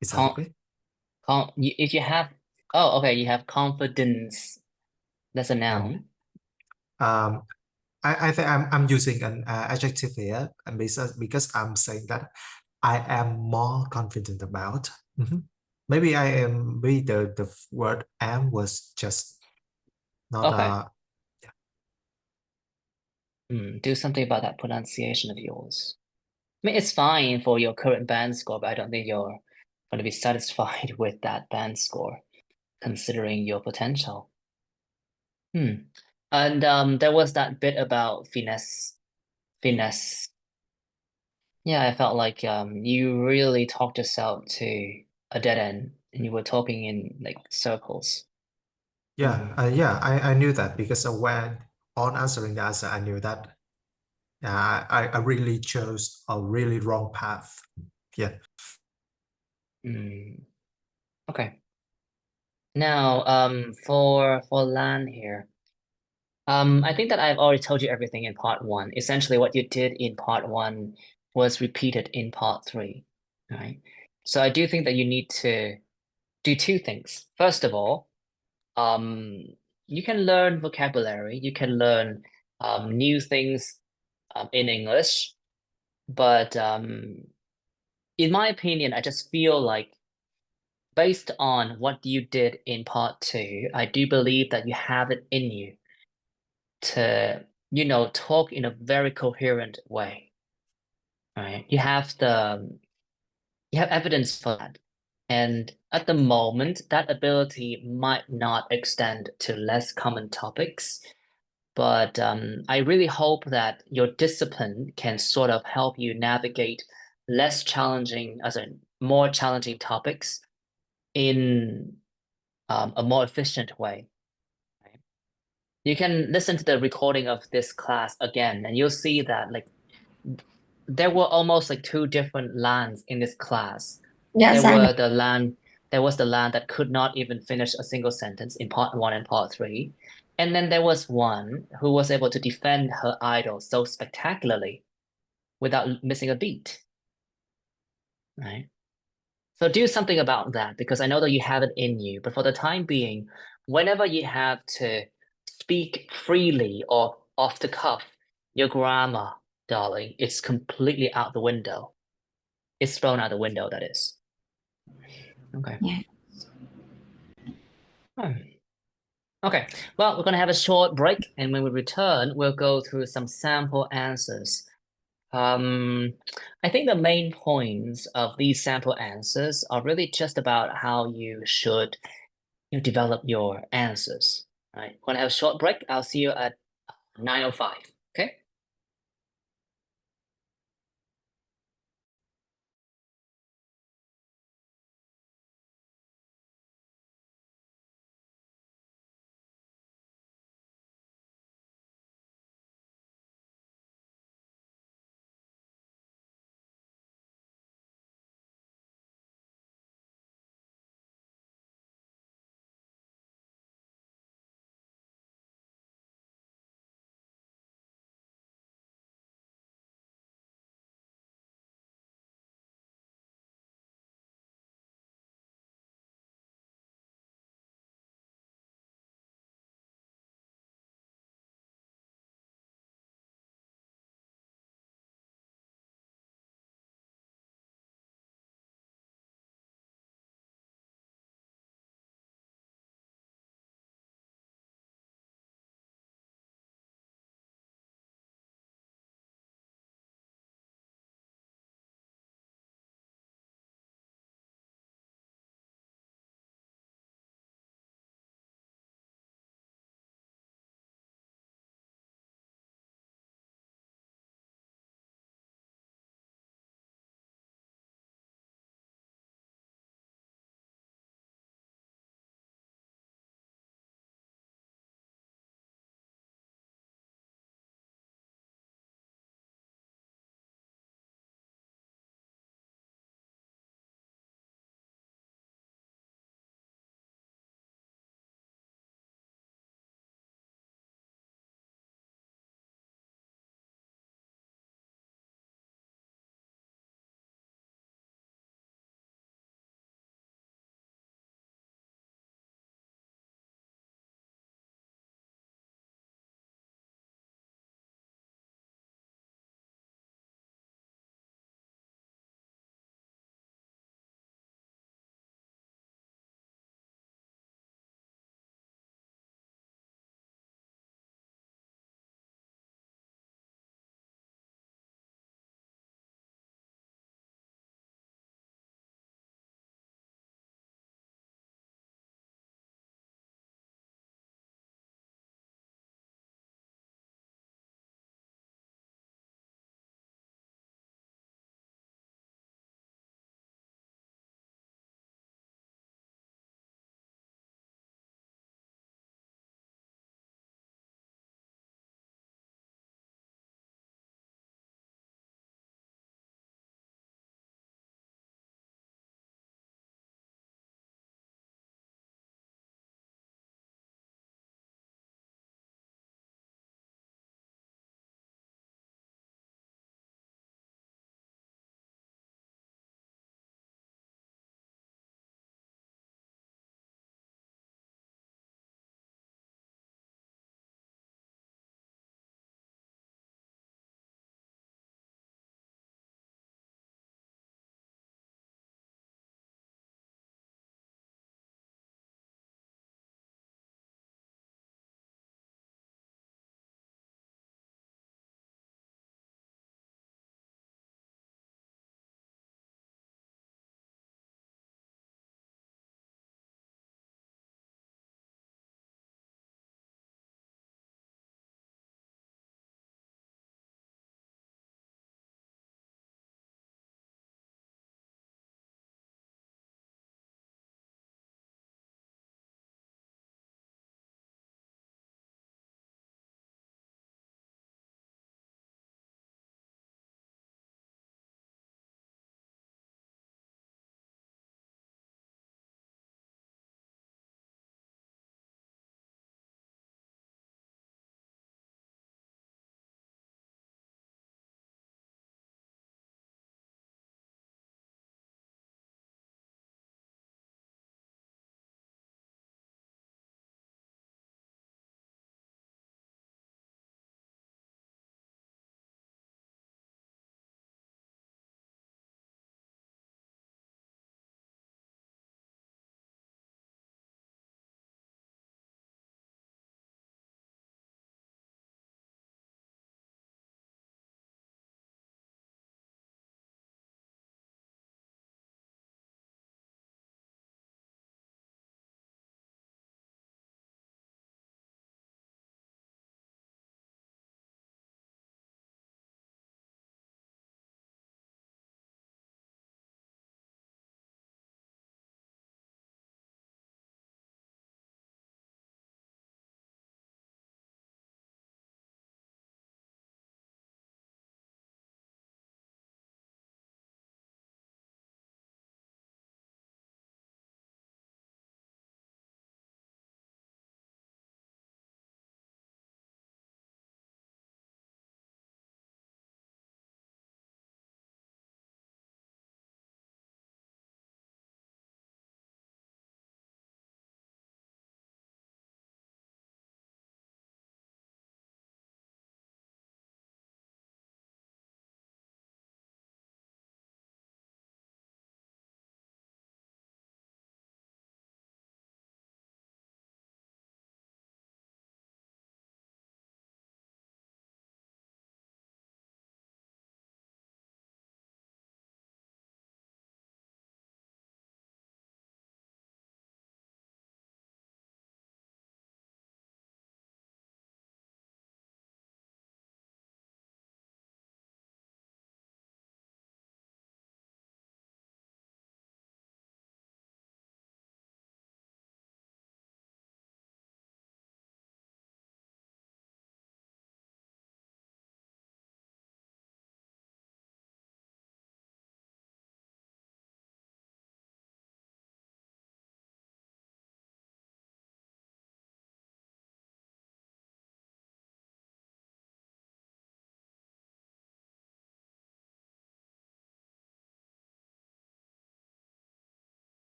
Is that Con okay? if you have, oh, okay, you have confidence. That's a noun. Um, I think I'm using an adjective here, and because I'm saying that I am more confident about. Maybe the word am was just not Okay. Do something about that pronunciation of yours. I mean, it's fine for your current band score, but I don't think you're going to be satisfied with that band score, considering your potential. And there was that bit about finesse. Finesse. Yeah, I felt like you really talked yourself to a dead end, and you were talking in like circles. Yeah, I knew that because when on answering the answer, I knew that I really chose a really wrong path. Yeah. Okay. Now, for Lan here, I think that I've already told you everything in part one. Essentially, what you did in part one was repeated in part three, right? So I do think that you need to do two things. First of all, um, you can learn vocabulary, you can learn new things in English, but in my opinion, I just feel like based on what you did in part two, I do believe that you have it in you to, talk in a very coherent way, right? You have evidence for that. And at the moment, that ability might not extend to less common topics, but I really hope that your discipline can sort of help you navigate more challenging topics in a more efficient way. Right? You can listen to the recording of this class again, and you'll see that like there were almost like two different lands in this class. Yes, There I know. were the land, there was the land that could not even finish a single sentence in part one and part three. And then there was one who was able to defend her idol so spectacularly without missing a beat, right? So do something about that because I know that you have it in you, but for the time being, whenever you have to speak freely or off the cuff, your grammar, darling, it's completely out the window. It's thrown out the window, that is. Okay. Yeah. Okay, well, we're going to have a short break, and when we return, we'll go through some sample answers. I think the main points of these sample answers are really just about how you should develop your answers. Right? We're going to have a short break. I'll see you at 9:05. Okay?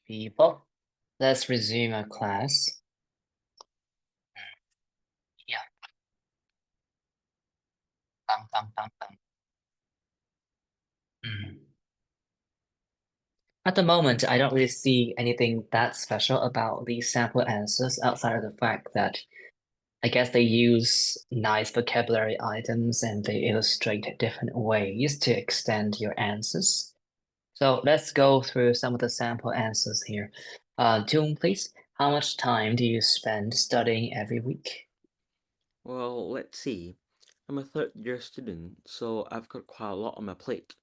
people. Let's resume our class. Yeah. At the moment, I don't really see anything that special about these sample answers outside of the fact that I guess they use nice vocabulary items and they illustrate different ways to extend your answers. So let's go through some of the sample answers here. Jung, please, how much time do you spend studying every week? Well, let's see. I'm a third-year student, so I've got quite a lot on my plate.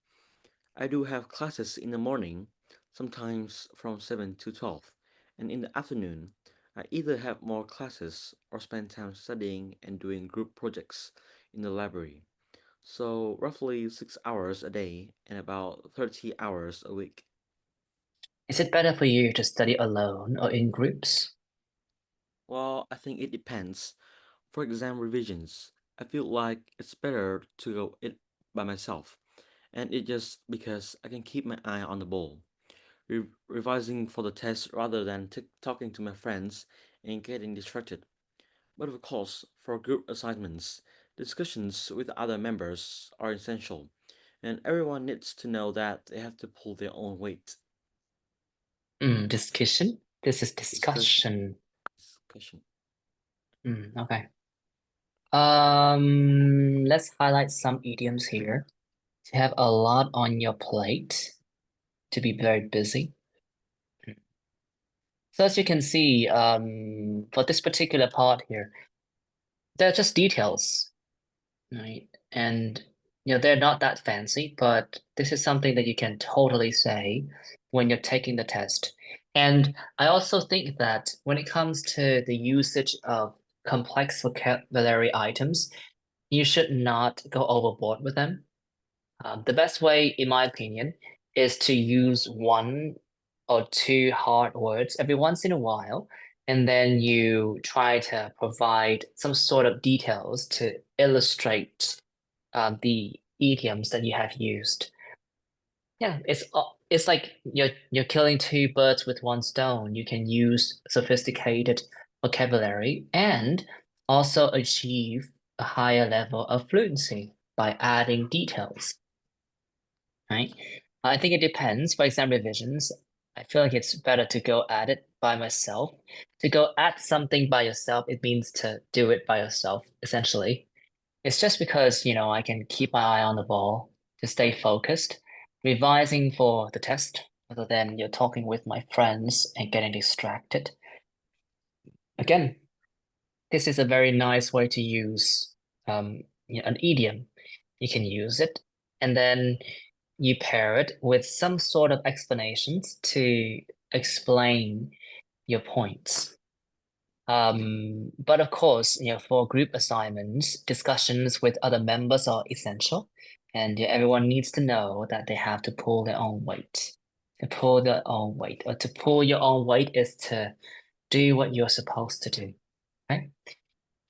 I do have classes in the morning, sometimes from 7 to 12, and in the afternoon, I either have more classes or spend time studying and doing group projects in the library. So, roughly 6 hours a day and about 30 hours a week. Is it better for you to study alone or in groups? Well, I think it depends. For exam revisions, I feel like it's better to go it by myself, and it just because I can keep my eye on the ball, revising for the test rather than talking to my friends and getting distracted. But of course, for group assignments, discussions with other members are essential, and everyone needs to know that they have to pull their own weight. Discussion? This is discussion. Discussion. Okay. Let's highlight some idioms here. To have a lot on your plate, to be very busy. So as you can see, for this particular part here, they're just details, right? And they're not that fancy, but this is something that you can totally say when you're taking the test. And I also think that when it comes to the usage of complex vocabulary items, you should not go overboard with them. The best way, in my opinion, is to use one or two hard words every once in a while, and then you try to provide some sort of details to illustrate the idioms that you have used. Yeah, it's like you're killing two birds with one stone. You can use sophisticated vocabulary and also achieve a higher level of fluency by adding details, right? I think it depends. For exam revisions, I feel like it's better to go at it by myself. To go at something by yourself, it means to do it by yourself, essentially. It's just because, I can keep my eye on the ball to stay focused, revising for the test, rather than you're talking with my friends and getting distracted. Again, this is a very nice way to use an idiom. You can use it, and then you pair it with some sort of explanations to explain your points. But of course, for group assignments, discussions with other members are essential, and everyone needs to know that they have to pull their own weight. To pull their own weight, or to pull your own weight is to do what you're supposed to do, right?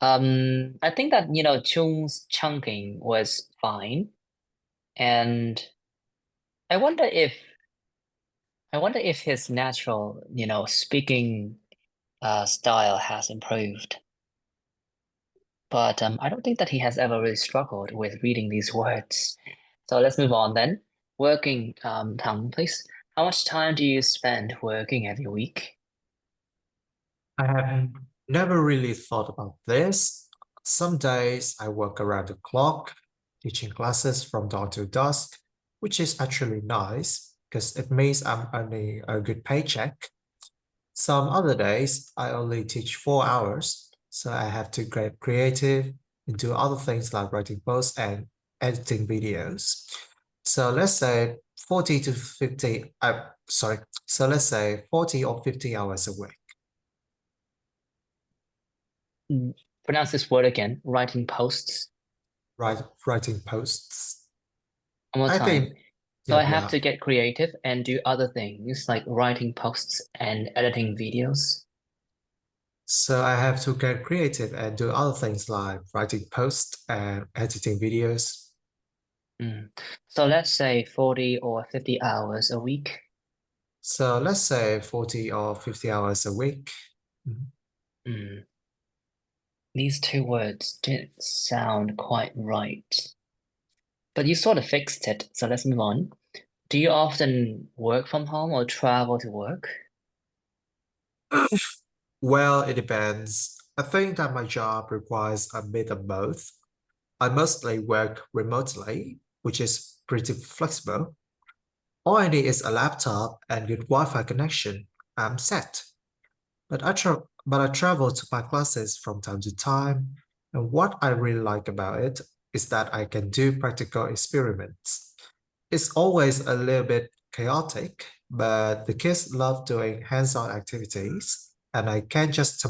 I think that, Chung's chunking was fine, and I wonder if his natural, speaking style has improved. But I don't think that he has ever really struggled with reading these words. So let's move on then. Working, Tang, please. How much time do you spend working every week? I have never really thought about this. Some days I work around the clock, teaching classes from dawn to dusk, which is actually nice because it means I'm earning a good paycheck. Some other days I only teach 4 hours, so I have to get creative and do other things like writing posts and editing videos. So let's say 40 to 50, so let's say 40 or 50 hours a week. Pronounce this word again. Writing posts. Writing posts. One more I time. think, So I yeah, have yeah. to get creative and do other things like writing posts and editing videos. So I have to get creative and do other things like writing posts and editing videos. So let's say 40 or 50 hours a week. So let's say 40 or 50 hours a week. Hmm. These two words didn't sound quite right. But you sort of fixed it, so let's move on. Do you often work from home or travel to work? Well, it depends. I think that my job requires a bit of both. I mostly work remotely, which is pretty flexible. All I need is a laptop and good Wi-Fi connection. I'm set. But I travel to my classes from time to time, and what I really like about it is that I can do practical experiments. It's always a little bit chaotic, but the kids love doing hands-on activities, and I can just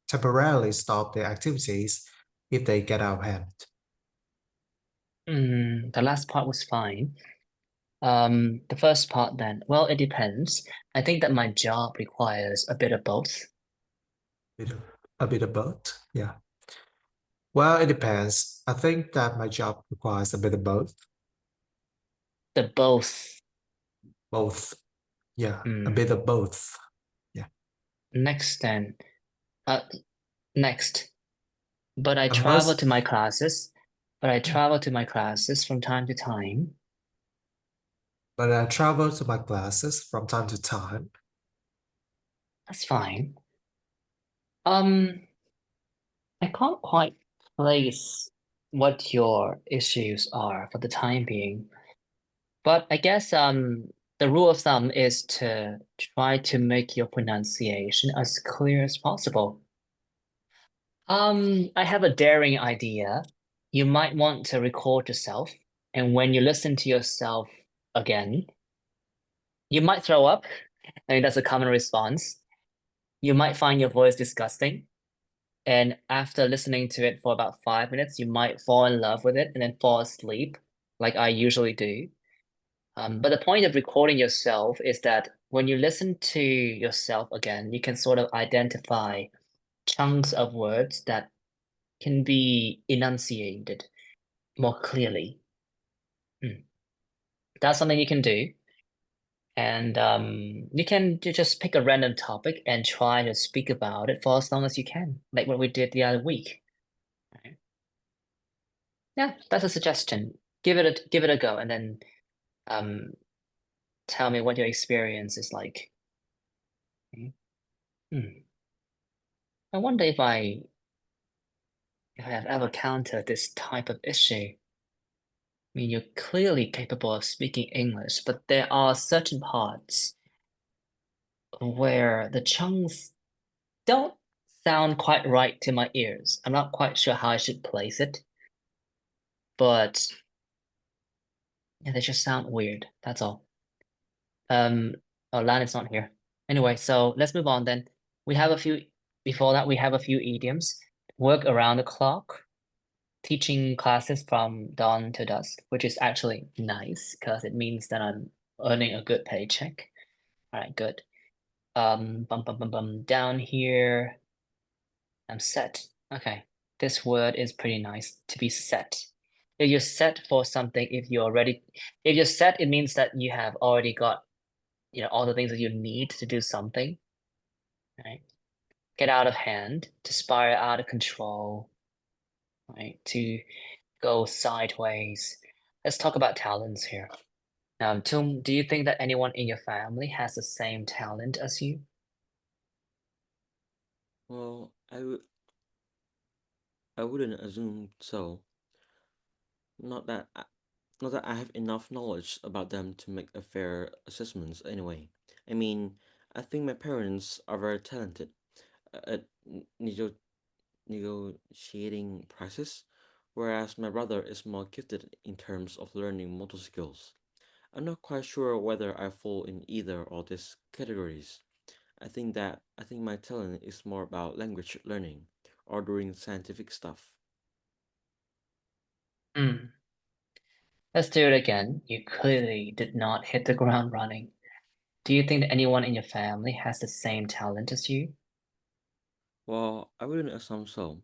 temporarily stop the activities if they get out of hand. The last part was fine. The first part then, well, it depends. I think that my job requires a bit of both. Bit of- A bit of both, yeah. Well, it depends. I think that my job requires a bit of both. The both. Both, yeah, a Hmm. bit of both. Next then. Next. But I I travel must, to my classes. But I travel to my classes from time to time. but I travel to my classes from time to time. That's fine. I can't quite place what your issues are for the time being. But I guess the rule of thumb is to try to make your pronunciation as clear as possible. I have a daring idea. You might want to record yourself, and when you listen to yourself again, you might throw up. I mean, that's a common response. You might find your voice disgusting, and after listening to it for about 5 minutes, you might fall in love with it and then fall asleep, like I usually do. But the point of recording yourself is that when you listen to yourself again, you can sort of identify chunks of words that can be enunciated more clearly. That's something you can do. And you can just pick a random topic and try to speak about it for as long as you can, like what we did the other week. Right? Yeah, that's a suggestion. Give it a go, and then um, tell me what your experience is like. Okay. I wonder if I have ever countered this type of issue. I mean, you're clearly capable of speaking English, but there are certain parts where the chunks don't sound quite right to my ears. I'm not quite sure how I should place it, but yeah, they just sound weird. That's all. Oh, Lan is not here. Anyway, so let's move on then. Before that, we have a few idioms. Work around the clock, teaching classes from dawn to dusk, which is actually nice because it means that I'm earning a good paycheck. All right, good. Down here, I'm set. Okay, this word is pretty nice, to be set. If you're set for something, if you're set, it means that you have already got, all the things that you need to do something, right? Get out of hand, to spiral out of control, right? To go sideways. Let's talk about talents here. Tum, do you think that anyone in your family has the same talent as you? Well, I wouldn't assume so. Not that I, not that I have enough knowledge about them to make a fair assessments anyway. I mean, I think my parents are very talented at negotiating prices, whereas my brother is more gifted in terms of learning motor skills. I'm not quite sure whether I fall in either of these categories. I think my talent is more about language learning or doing scientific stuff. Hmm. Let's do it again. You clearly did not hit the ground running. Do you think that anyone in your family has the same talent as you? Well, I wouldn't assume so.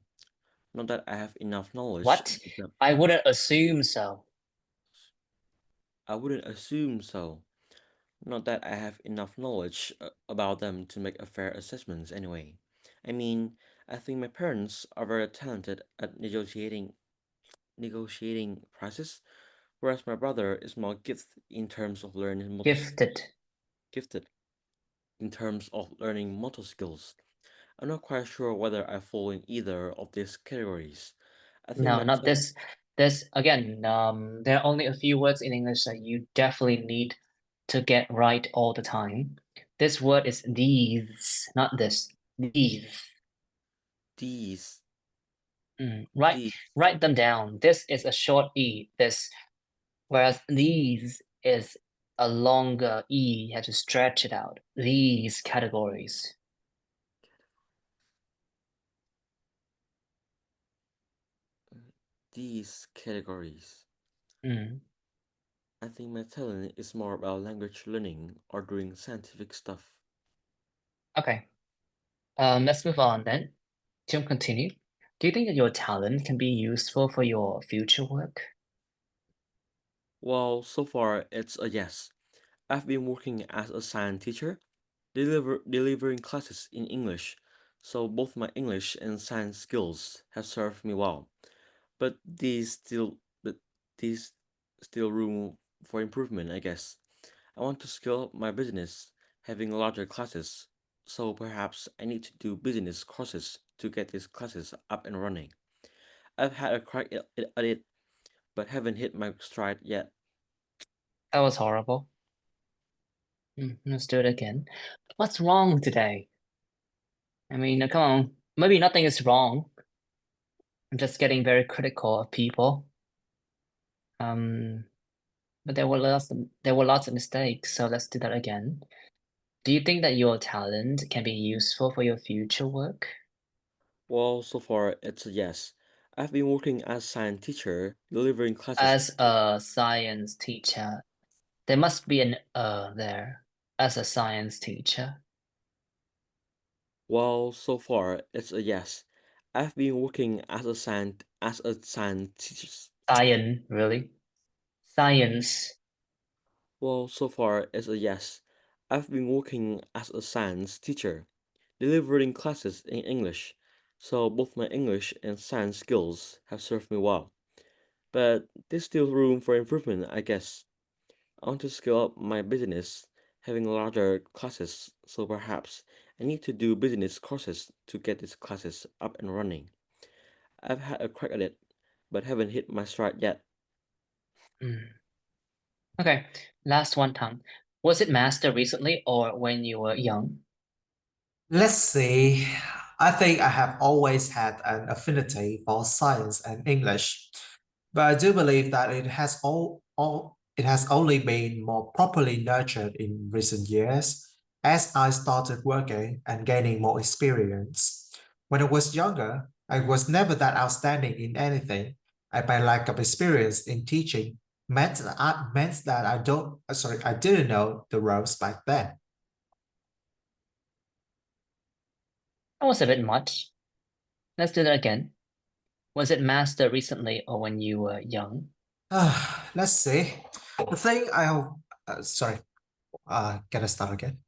Not that I have enough knowledge What? about them. I wouldn't assume so. I wouldn't assume so. Not that I have enough knowledge about them to make a fair assessment anyway. I mean, I think my parents are very talented at negotiating prices, whereas my brother is more gifted in terms of learning motor skills. I'm not quite sure whether I fall in either of these categories. I think No, my not this. This again, there are only a few words in English that you definitely need to get right all the time. This word is these, not this. These. these Write these write them down. This is a short E. This, whereas these is a longer E. You have to stretch it out. These categories. these categories. Mm. I think my talent is more about language learning or doing scientific stuff. Okay. Let's move on then. To continue, do you think that your talent can be useful for your future work? Well, so far it's a yes. I've been working as a science teacher, delivering classes in English, so both my English and science skills have served me well. But but these still room for improvement, I guess. I want to scale up my business, having larger classes, so perhaps I need to do business courses to get these classes up and running. I've had a crack at it, but haven't hit my stride yet. That was horrible. Let's do it again. What's wrong today? I mean, come on. Maybe nothing is wrong. I'm just getting very critical of people. But there were lots of mistakes, so let's do that again. Do you think that your talent can be useful for your future work? Well, so far it's a yes. I've been working as science teacher, delivering classes. As a science teacher, there must be an there. As a science teacher. Well, so far it's a yes. I've been working as a science teacher. Science, really? Science. Well, so far it's a yes. I've been working as a science teacher, delivering classes in English, so both my English and science skills have served me well. But there's still room for improvement, I guess. I want to scale up my business, having larger classes, so perhaps I need to do business courses to get these classes up and running. I've had a crack at it, but haven't hit my stride yet. Okay, last one, Tang. Was it mastered recently or when you were young? Let's see. I think I have always had an affinity for science and English, but I do believe that it has only been more properly nurtured in recent years as I started working and gaining more experience. When I was younger, I was never that outstanding in anything, and my lack of experience in teaching meant that I didn't know the ropes back then. That was a bit much. Let's do that again. Was it mastered recently or when you were young? Let's see. The thing I sorry, can I start again?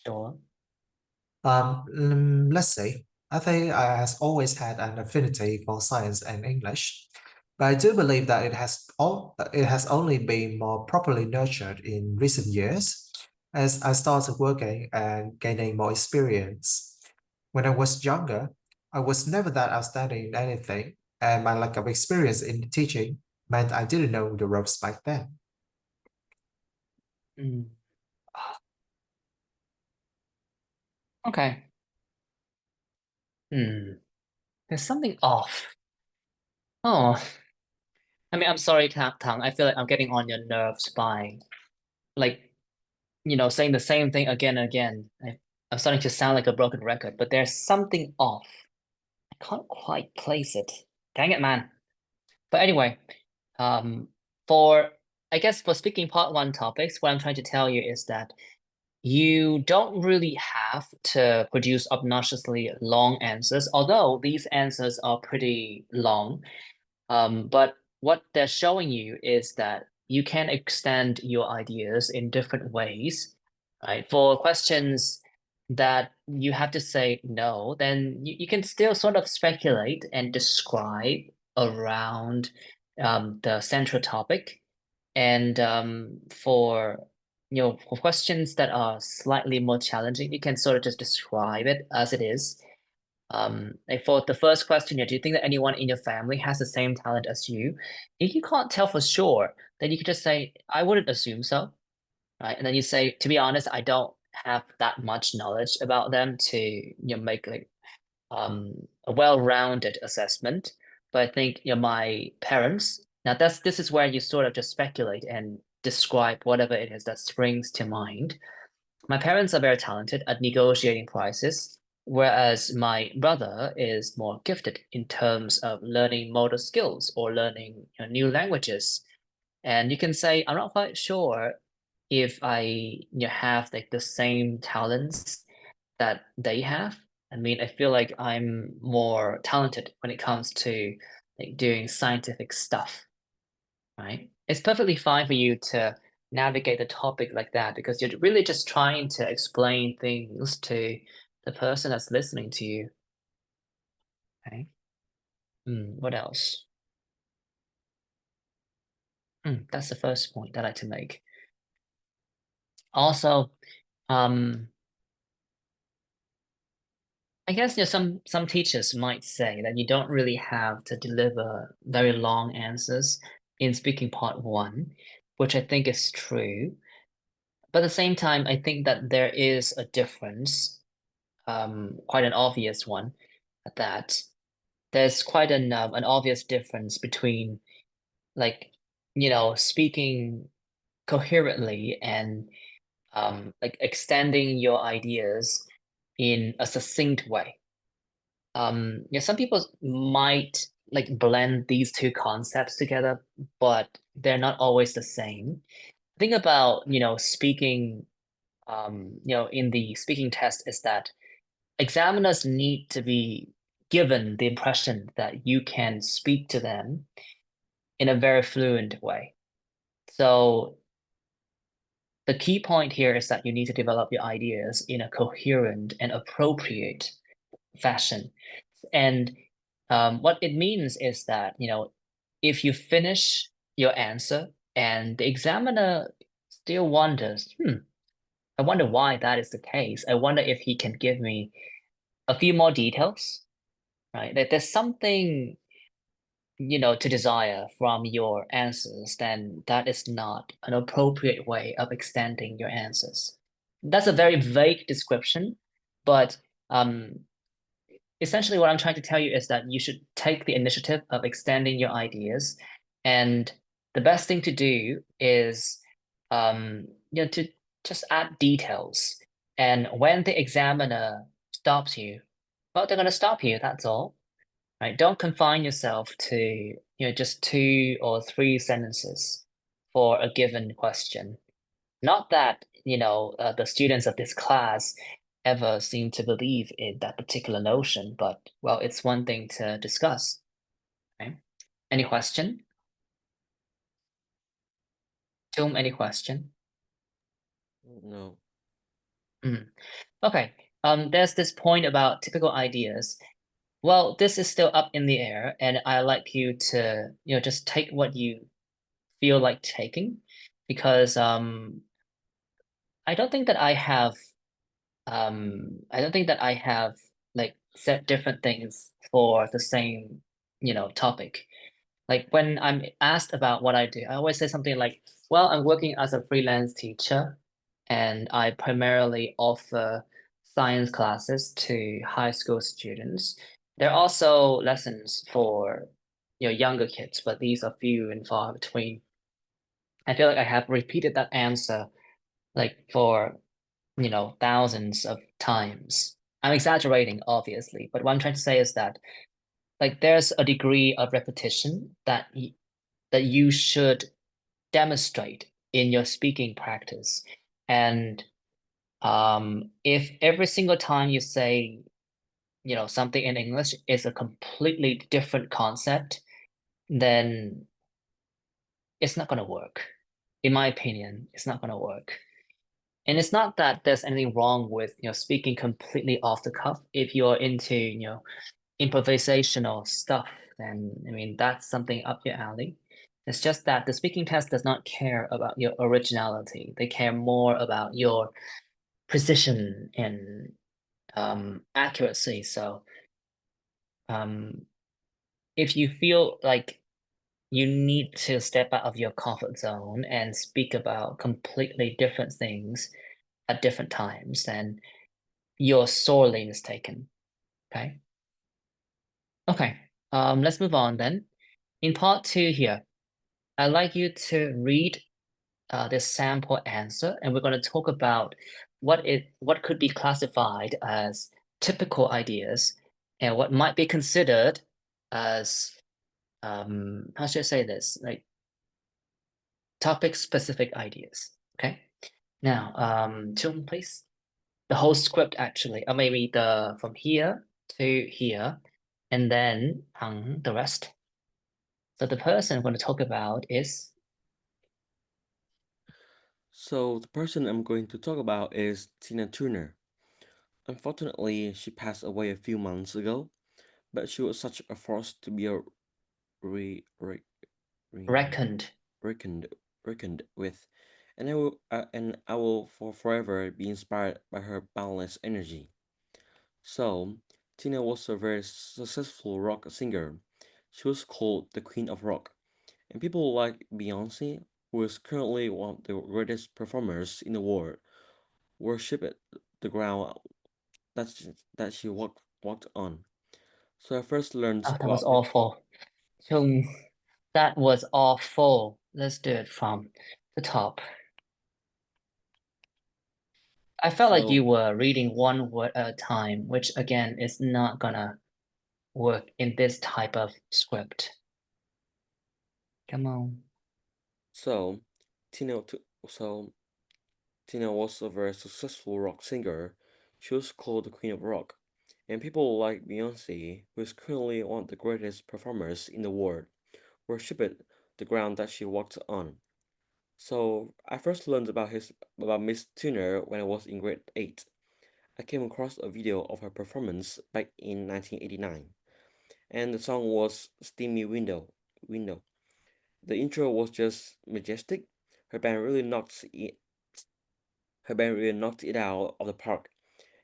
Sure. Let's see. I think I has always had an affinity for science and English, but I do believe that it has only been more properly nurtured in recent years as I started working and gaining more experience. When I was younger, I was never that outstanding in anything, and my lack of experience in teaching meant I didn't know the ropes back then. Mm. Okay. There's something off. Oh, I mean, I'm sorry, Tang. I feel like I'm getting on your nerves by, like, saying the same thing again and again. I'm starting to sound like a broken record, but there's something off. I can't quite place it. Dang it, man. But anyway, um, for I guess for speaking part one topics, what I'm trying to tell you is that you don't really have to produce obnoxiously long answers, although these answers are pretty long. But what they're showing you is that you can extend your ideas in different ways, right? For questions that you have to say no, then you can still sort of speculate and describe around the central topic. And for for questions that are slightly more challenging, you can sort of just describe it as it is. Like for the first question here, do you think that anyone in your family has the same talent as you? If you can't tell for sure, then you could just say, I wouldn't assume so, right? And then you say, to be honest, I don't have that much knowledge about them to make like a well-rounded assessment. But I think my parents, now this is where you sort of just speculate and describe whatever it is that springs to mind. My parents are very talented at negotiating prices, whereas my brother is more gifted in terms of learning motor skills or learning new languages. And you can say, I'm not quite sure if I have like the same talents that they have. I mean, I feel like I'm more talented when it comes to like doing scientific stuff, right? It's perfectly fine for you to navigate the topic like that because you're really just trying to explain things to the person that's listening to you. Okay. What else? That's the first point that I like to make. Also, I guess some teachers might say that you don't really have to deliver very long answers in speaking part 1, which I think is true. But at the same time, I think that there is a difference, quite an obvious one at that. There's quite an obvious difference between like, speaking coherently and like extending your ideas in a succinct way. Some people might like blend these two concepts together, but they're not always the same. Think about, speaking, in the speaking test is that examiners need to be given the impression that you can speak to them in a very fluent way. So the key point here is that you need to develop your ideas in a coherent and appropriate fashion. And what it means is that, if you finish your answer and the examiner still wonders, I wonder why that is the case. I wonder if he can give me a few more details, right? That there's something, to desire from your answers, then that is not an appropriate way of extending your answers. That's a very vague description, but essentially what I'm trying to tell you is that you should take the initiative of extending your ideas. And the best thing to do is, to just add details. And when the examiner stops you, well, they're going to stop you, that's all. Right? Don't confine yourself to, just 2 or 3 sentences for a given question. Not that, the students of this class ever seem to believe in that particular notion, but well, it's one thing to discuss. Okay. Any question? Tom, any question? No. Okay. There's this point about typical ideas. Well, this is still up in the air, and I like you to, just take what you feel like taking, because I don't think that I have like set different things for the same, topic. Like when I'm asked about what I do, I always say something like, well, I'm working as a freelance teacher and I primarily offer science classes to high school students. There are also lessons for, younger kids, but these are few and far between. I feel like I have repeated that answer like for, thousands of times. I'm exaggerating, obviously, but what I'm trying to say is that like there's a degree of repetition that that you should demonstrate in your speaking practice. And if every single time you say, something in English is a completely different concept, then it's not going to work. in my opinion, it's not gonna work. And it's not that there's anything wrong with, speaking completely off the cuff. If you're into, improvisational stuff, then I mean that's something up your alley. It's just that the speaking test does not care about your originality. They care more about your precision and accuracy. So if you feel like you need to step out of your comfort zone and speak about completely different things at different times, then you're sorely mistaken. Okay. Okay. Let's move on then. In part 2 here, I'd like you to read this sample answer, and we're going to talk about what could be classified as typical ideas and what might be considered as how should I say this, like topic specific ideas. Okay. Now, Chung, please. The whole script actually, or maybe from here to here, and then the rest. So the person I'm going to talk about is. So the person I'm going to talk about is Tina Turner. Unfortunately, she passed away a few months ago, but she was such a force to be re, re, re, Reckoned. reckoned with, and I will for forever be inspired by her boundless energy. So, Tina was a very successful rock singer. She was called the Queen of Rock, and people like Beyonce, who is currently one of the greatest performers in the world, worship at the ground that she walked on. So I first learned Oh, that was about her. awful. Chung, that was awful. Let's do it from the top. I felt like So you were reading one word at a time, which again is not gonna work in this type of script. Come on. so Tina t- so Tina was a very successful rock singer. She was called the Queen of Rock, and people like Beyonce, who is currently one of the greatest performers in the world, worshipped the ground that she walked on. So I first learned about Miss Turner when I was in grade 8. I came across a video of her performance back in 1989, and the song was Steamy Window. The intro was just majestic. Her band really knocked it her band really knocked it out of the park,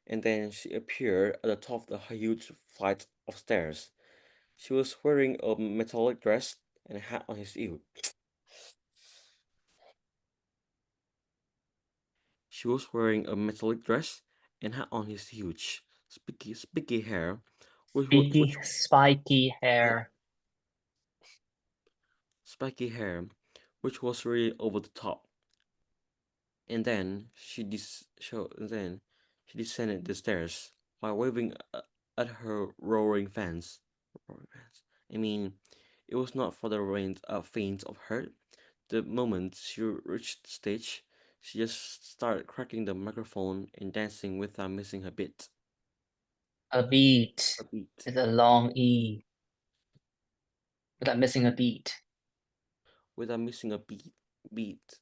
and then she appeared at the top of the huge flight of stairs. She was wearing a metallic dress and a hat on his ear. She was wearing a metallic dress and hat on his huge, spiky hair, Spiky yeah, hair. spiky hair, which was really over the top. And then she descended the stairs while waving at her roaring fans. I mean, it was not for the faint of heart. The moment she reached the stage, she just started cracking the microphone and dancing without missing her beat. A beat. A beat. It's a long E without missing a beat. Without missing a beat.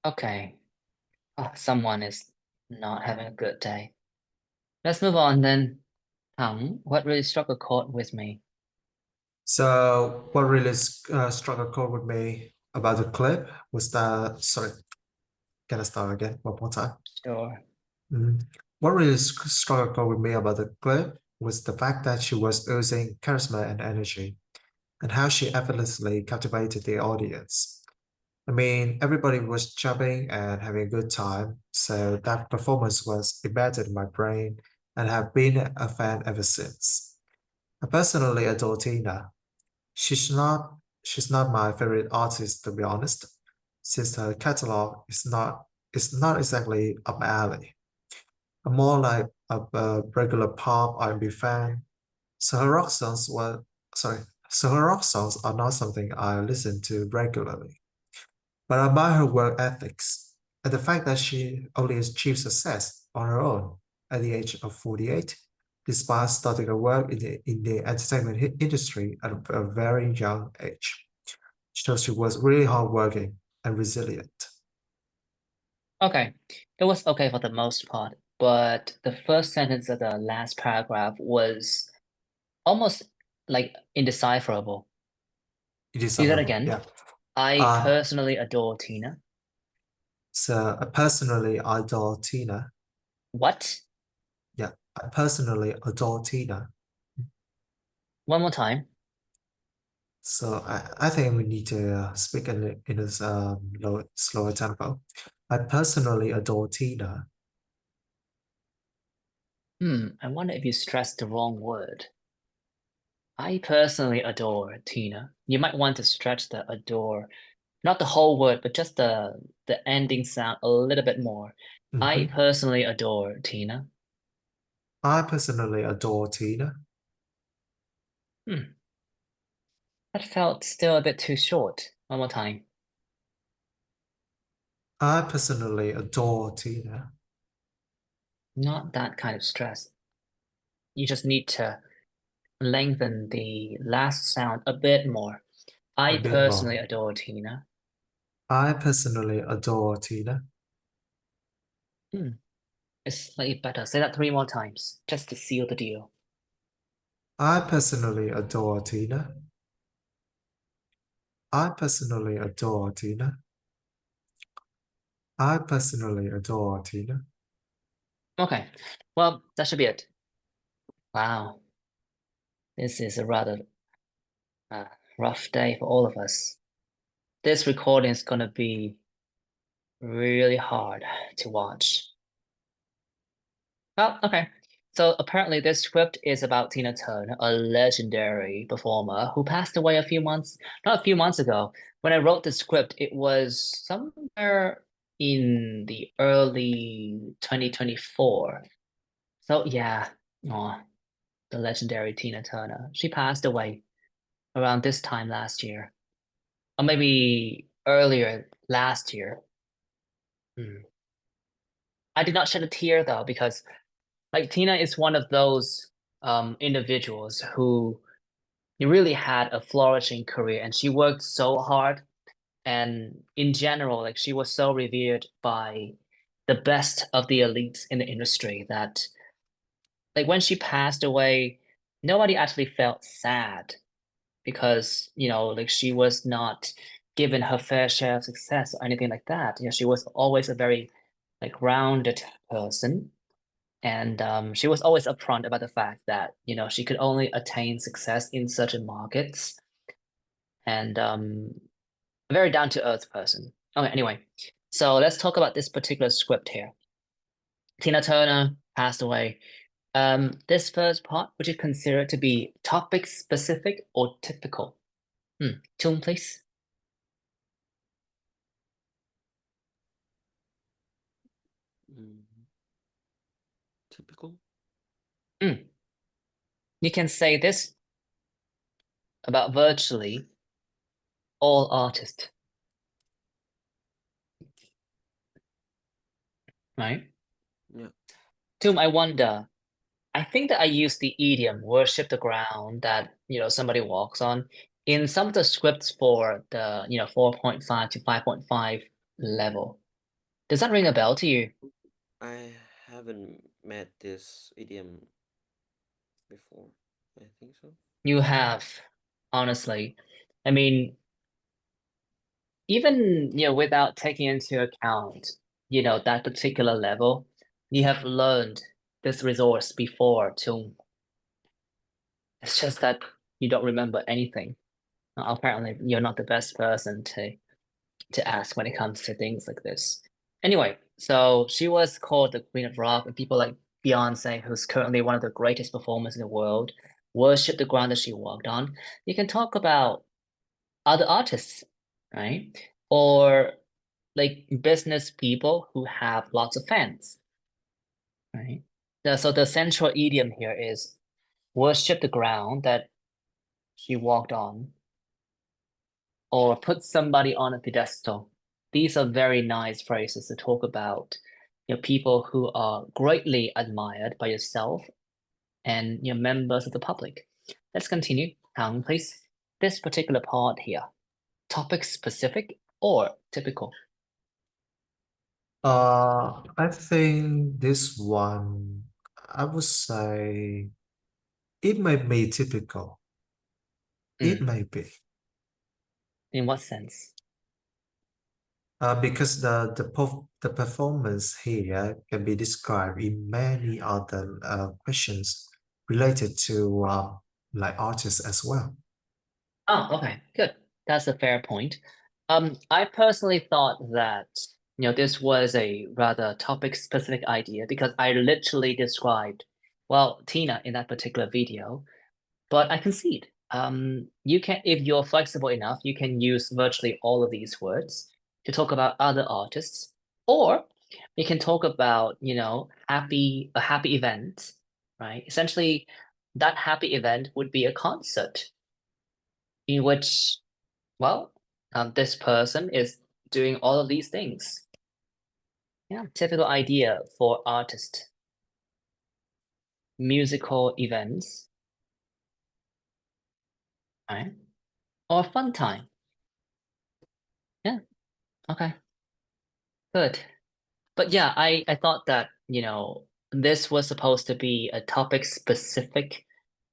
Okay. Oh, someone is not having a good day. Let's move on then. What really struck a chord with me? So what really struck a chord with me about the clip was that, sorry, can I start again one more time? Sure. What really struck a chord with me about the clip was the fact that she was oozing charisma and energy, and how she effortlessly captivated the audience. I mean, everybody was jumping and having a good time, so that performance was embedded in my brain and have been a fan ever since. I personally adore Tina. She's not she's not my favorite artist, to be honest, since her catalog is not exactly up my alley. I'm more like a regular pop R&B fan, so her rock songs were sorry, so her rock songs are not something I listen to regularly. But I admire her work ethics and the fact that she only achieved success on her own at the age of 48, despite starting her work in the entertainment industry at a very young age. Shows she was really hardworking and resilient. Okay, it was okay for the most part, but the first sentence of the last paragraph was almost like indecipherable. See that again? Yeah. I personally adore Tina. So I personally adore Tina. What? Yeah, I personally adore Tina. One more time. So I think we need to speak in a slower tempo. I personally adore Tina. I wonder if you stressed the wrong word. I personally adore Tina. You might want to stretch the adore, not the whole word, but just the ending sound a little bit more. I personally adore Tina. I personally adore Tina. That felt still a bit too short. One more time. I personally adore Tina. Not that kind of stress. You just need to lengthen the last sound a bit more. I bit personally more. adore Tina. I personally adore Tina. It's slightly better. Say that 3 more times, just to seal the deal. I personally adore Tina. I personally adore Tina. I personally adore Tina. Okay, well, that should be it. Wow. This is a rather rough day for all of us. This recording is gonna be really hard to watch. Oh, okay. So apparently this script is about Tina Turner, a legendary performer who passed away not a few months ago. When I wrote the script, it was somewhere in the early 2024. So yeah, the legendary Tina Turner. She passed away around this time last year, or maybe earlier last year. I did not shed a tear though, because like Tina is one of those individuals who really had a flourishing career, and she worked so hard. And in general, like she was so revered by the best of the elites in the industry that like when she passed away, nobody actually felt sad because, like she was not given her fair share of success or anything like that. She was always a very like grounded person. And she was always upfront about the fact that, she could only attain success in certain markets, and a very down-to-earth person. Okay, anyway, so let's talk about this particular script here. Tina Turner passed away. This first part, would you consider it to be topic specific or typical? Chung, please. Typical. You can say this about virtually all artists, right? Yeah. Tum, I wonder, I think that I use the idiom worship the ground that, somebody walks on in some of the scripts for the, 4.5 to 5.5 level. Does that ring a bell to you? I haven't met this idiom before. I think so. You have, honestly. I mean, even, without taking into account, that particular level, you have learned this resource before too. It's just that you don't remember anything. Apparently, you're not the best person to ask when it comes to things like this. Anyway, so she was called the Queen of Rock, and people like Beyonce, who's currently one of the greatest performers in the world, worship the ground that she walked on. You can talk about other artists, right? Or like business people who have lots of fans, right? So the central idiom here is worship the ground that she walked on, or put somebody on a pedestal. These are very nice phrases to talk about, people who are greatly admired by yourself and members of the public. Let's continue. Hang, please. This particular part here, topic specific or typical? I think this one, I would say it may be typical. It may be. In what sense? Because the performance here can be described in many other questions related to like artists as well. Oh, okay, good. That's a fair point. I personally thought that, this was a rather topic-specific idea because I literally described, well, Tina in that particular video, but I concede. You can, if you're flexible enough, you can use virtually all of these words to talk about other artists, or you can talk about, a happy event, right? Essentially, that happy event would be a concert in which, well, this person is doing all of these things. Yeah, typical idea for artist. Musical events, right? Or fun time. Yeah, okay, good. But yeah, I thought that, this was supposed to be a topic specific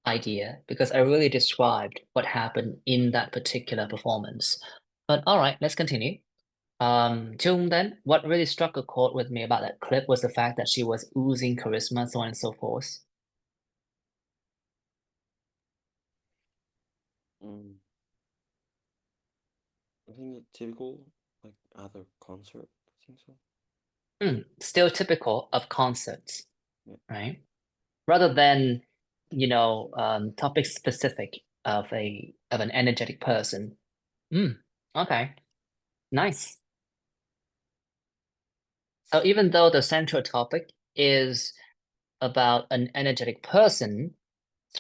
idea because I really described what happened in that particular performance. But all right, let's continue. Chung, then, what really struck a chord with me about that clip was the fact that she was oozing charisma, so on and so forth. I think it's typical, like other concert. I think so. Still typical of concerts, Yeah. right? Rather than, topic specific of an energetic person. Okay, nice. So even though the central topic is about an energetic person,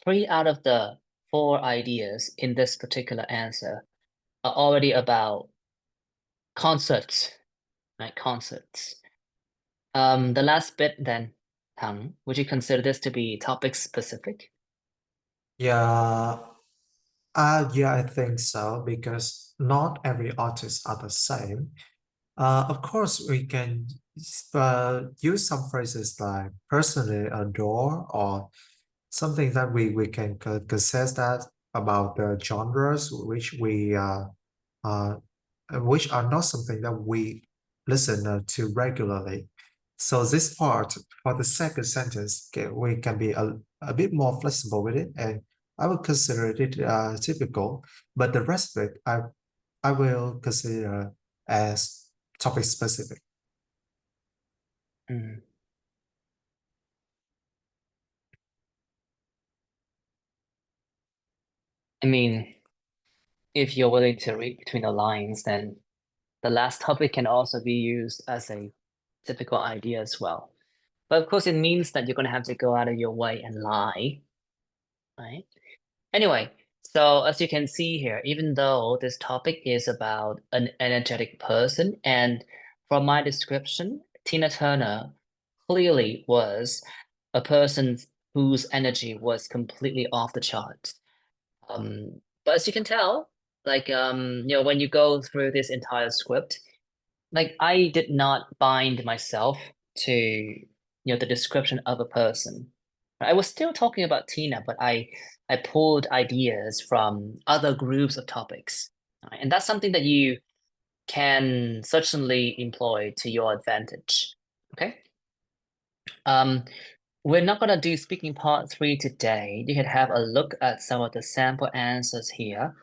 3 out of the 4 ideas in this particular answer are already about concerts, right? Concerts. The last bit then, Tang, would you consider this to be topic specific? Yeah, yeah, I think so because not every artist are the same. Of course, we can use some phrases like personally adore or something that we can consider that about the genres uh, which are not something that we listen to regularly. So this part for the second sentence, we can be a bit more flexible with it, and I would consider it typical. But the rest of it, I will consider as topic specific. I mean, if you're willing to read between the lines, then the last topic can also be used as a typical idea as well. But of course, it means that you're going to have to go out of your way and lie, right? Anyway, so as you can see here, even though this topic is about an energetic person, and from my description, Tina Turner clearly was a person whose energy was completely off the charts. But as you can tell, like, when you go through this entire script, like I did not bind myself to, the description of a person. I was still talking about Tina, but I pulled ideas from other groups of topics. Right? And that's something that you can certainly employ to your advantage. Okay. We're not going to do speaking part 3 today. You can have a look at some of the sample answers here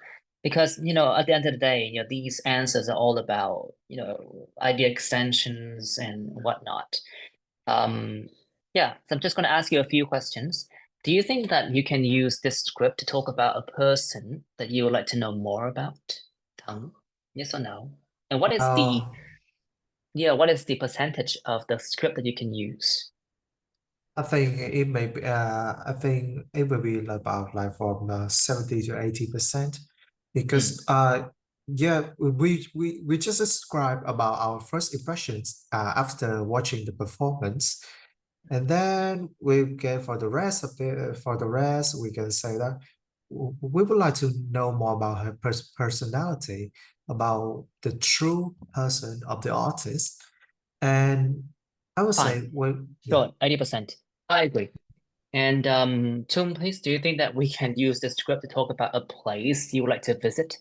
because, at the end of the day, these answers are all about, idea extensions and whatnot. Yeah, so I'm just going to ask you a few questions. Do you think that you can use this script to talk about a person that you would like to know more about? Tang, yes or no? And what is the percentage of the script that you can use? I think it may be. I think it will be about like from 70 to 80%, because yeah, we just described about our first impressions after watching the performance, and then we get for the rest we can say that we would like to know more about her personality. about the true person of the artist. And I would say, Fine. well, Sure, 80%. I agree. And Tung, please, do you think that we can use this script to talk about a place you would like to visit?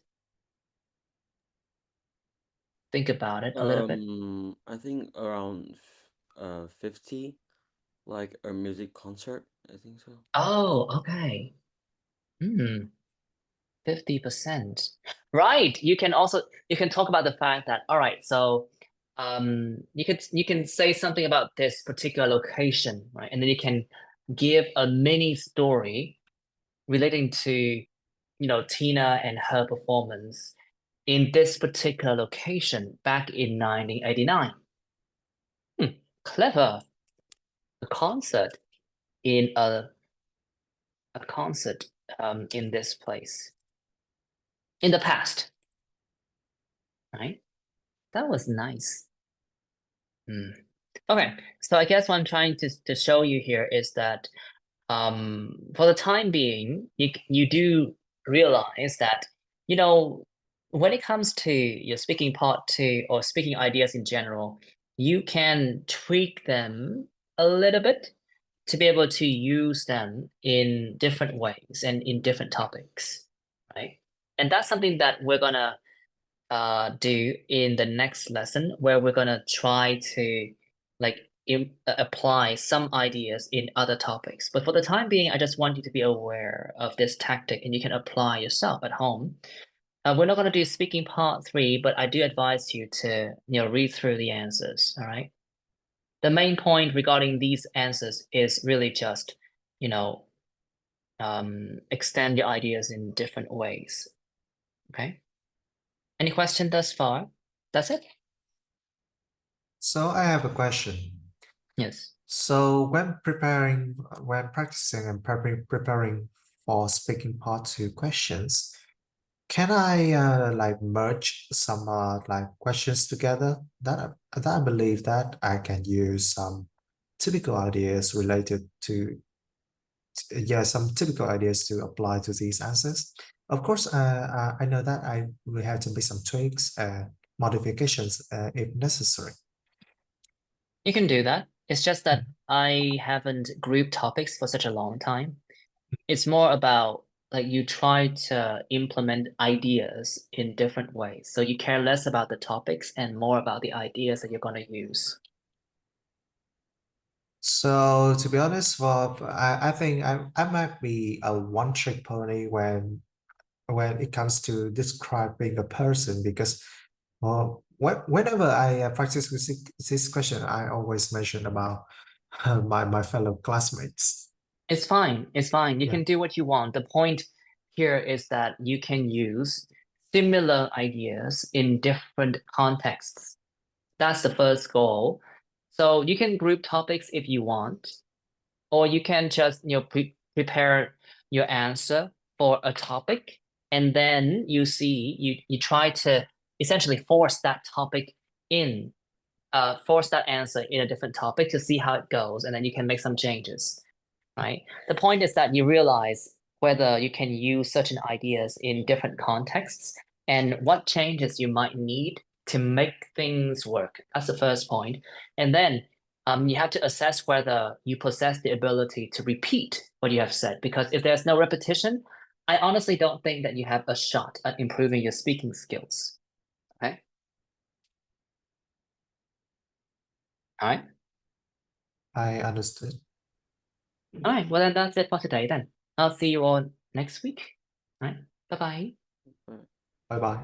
Think about it a little bit. I think around 50, like a music concert. I think so. Oh, okay. 50%. Right. You can talk about the fact that, all right, so you can say something about this particular location, right? And then you can give a mini story relating to, Tina and her performance in this particular location back in 1989. Clever. A concert in a concert in this place in the past, right? That was nice. Okay, so I guess what I'm trying to show you here is that for the time being, you do realize that, when it comes to your speaking part two or speaking ideas in general, you can tweak them a little bit to be able to use them in different ways and in different topics, right? And that's something that we're gonna do in the next lesson, where we're gonna try to like apply some ideas in other topics. But for the time being, I just want you to be aware of this tactic, and you can apply yourself at home. We're not gonna do speaking part 3, but I do advise you to read through the answers. All right. The main point regarding these answers is really just, extend your ideas in different ways. Okay. Any question thus far? That's it? So I have a question. Yes. So when practicing and preparing for speaking part 2 questions, can I like merge some like questions together? That I believe that I can use some typical ideas related to some typical ideas to apply to these answers. Of course, I know that I will have to make some tweaks and modifications if necessary. You can do that. It's just that I haven't grouped topics for such a long time. It's more about like you try to implement ideas in different ways. So you care less about the topics and more about the ideas that you're going to use. So to be honest, I think I might be a one-trick pony when it comes to describing a person, because whenever I practice with this question, I always mention about my fellow classmates. It's fine. It's fine. You Yeah. can do what you want. The point here is that you can use similar ideas in different contexts. That's the first goal. So you can group topics if you want, or you can just prepare your answer for a topic, and then you try to essentially force that topic in, force that answer in a different topic to see how it goes, and then you can make some changes, right? The point is that you realize whether you can use certain ideas in different contexts and what changes you might need to make things work. That's the first point. And then you have to assess whether you possess the ability to repeat what you have said, because if there's no repetition, I honestly don't think that you have a shot at improving your speaking skills. Okay? All right? I understood. All right, well then that's it for today then. I'll see you all next week. All right, bye-bye. Bye bye.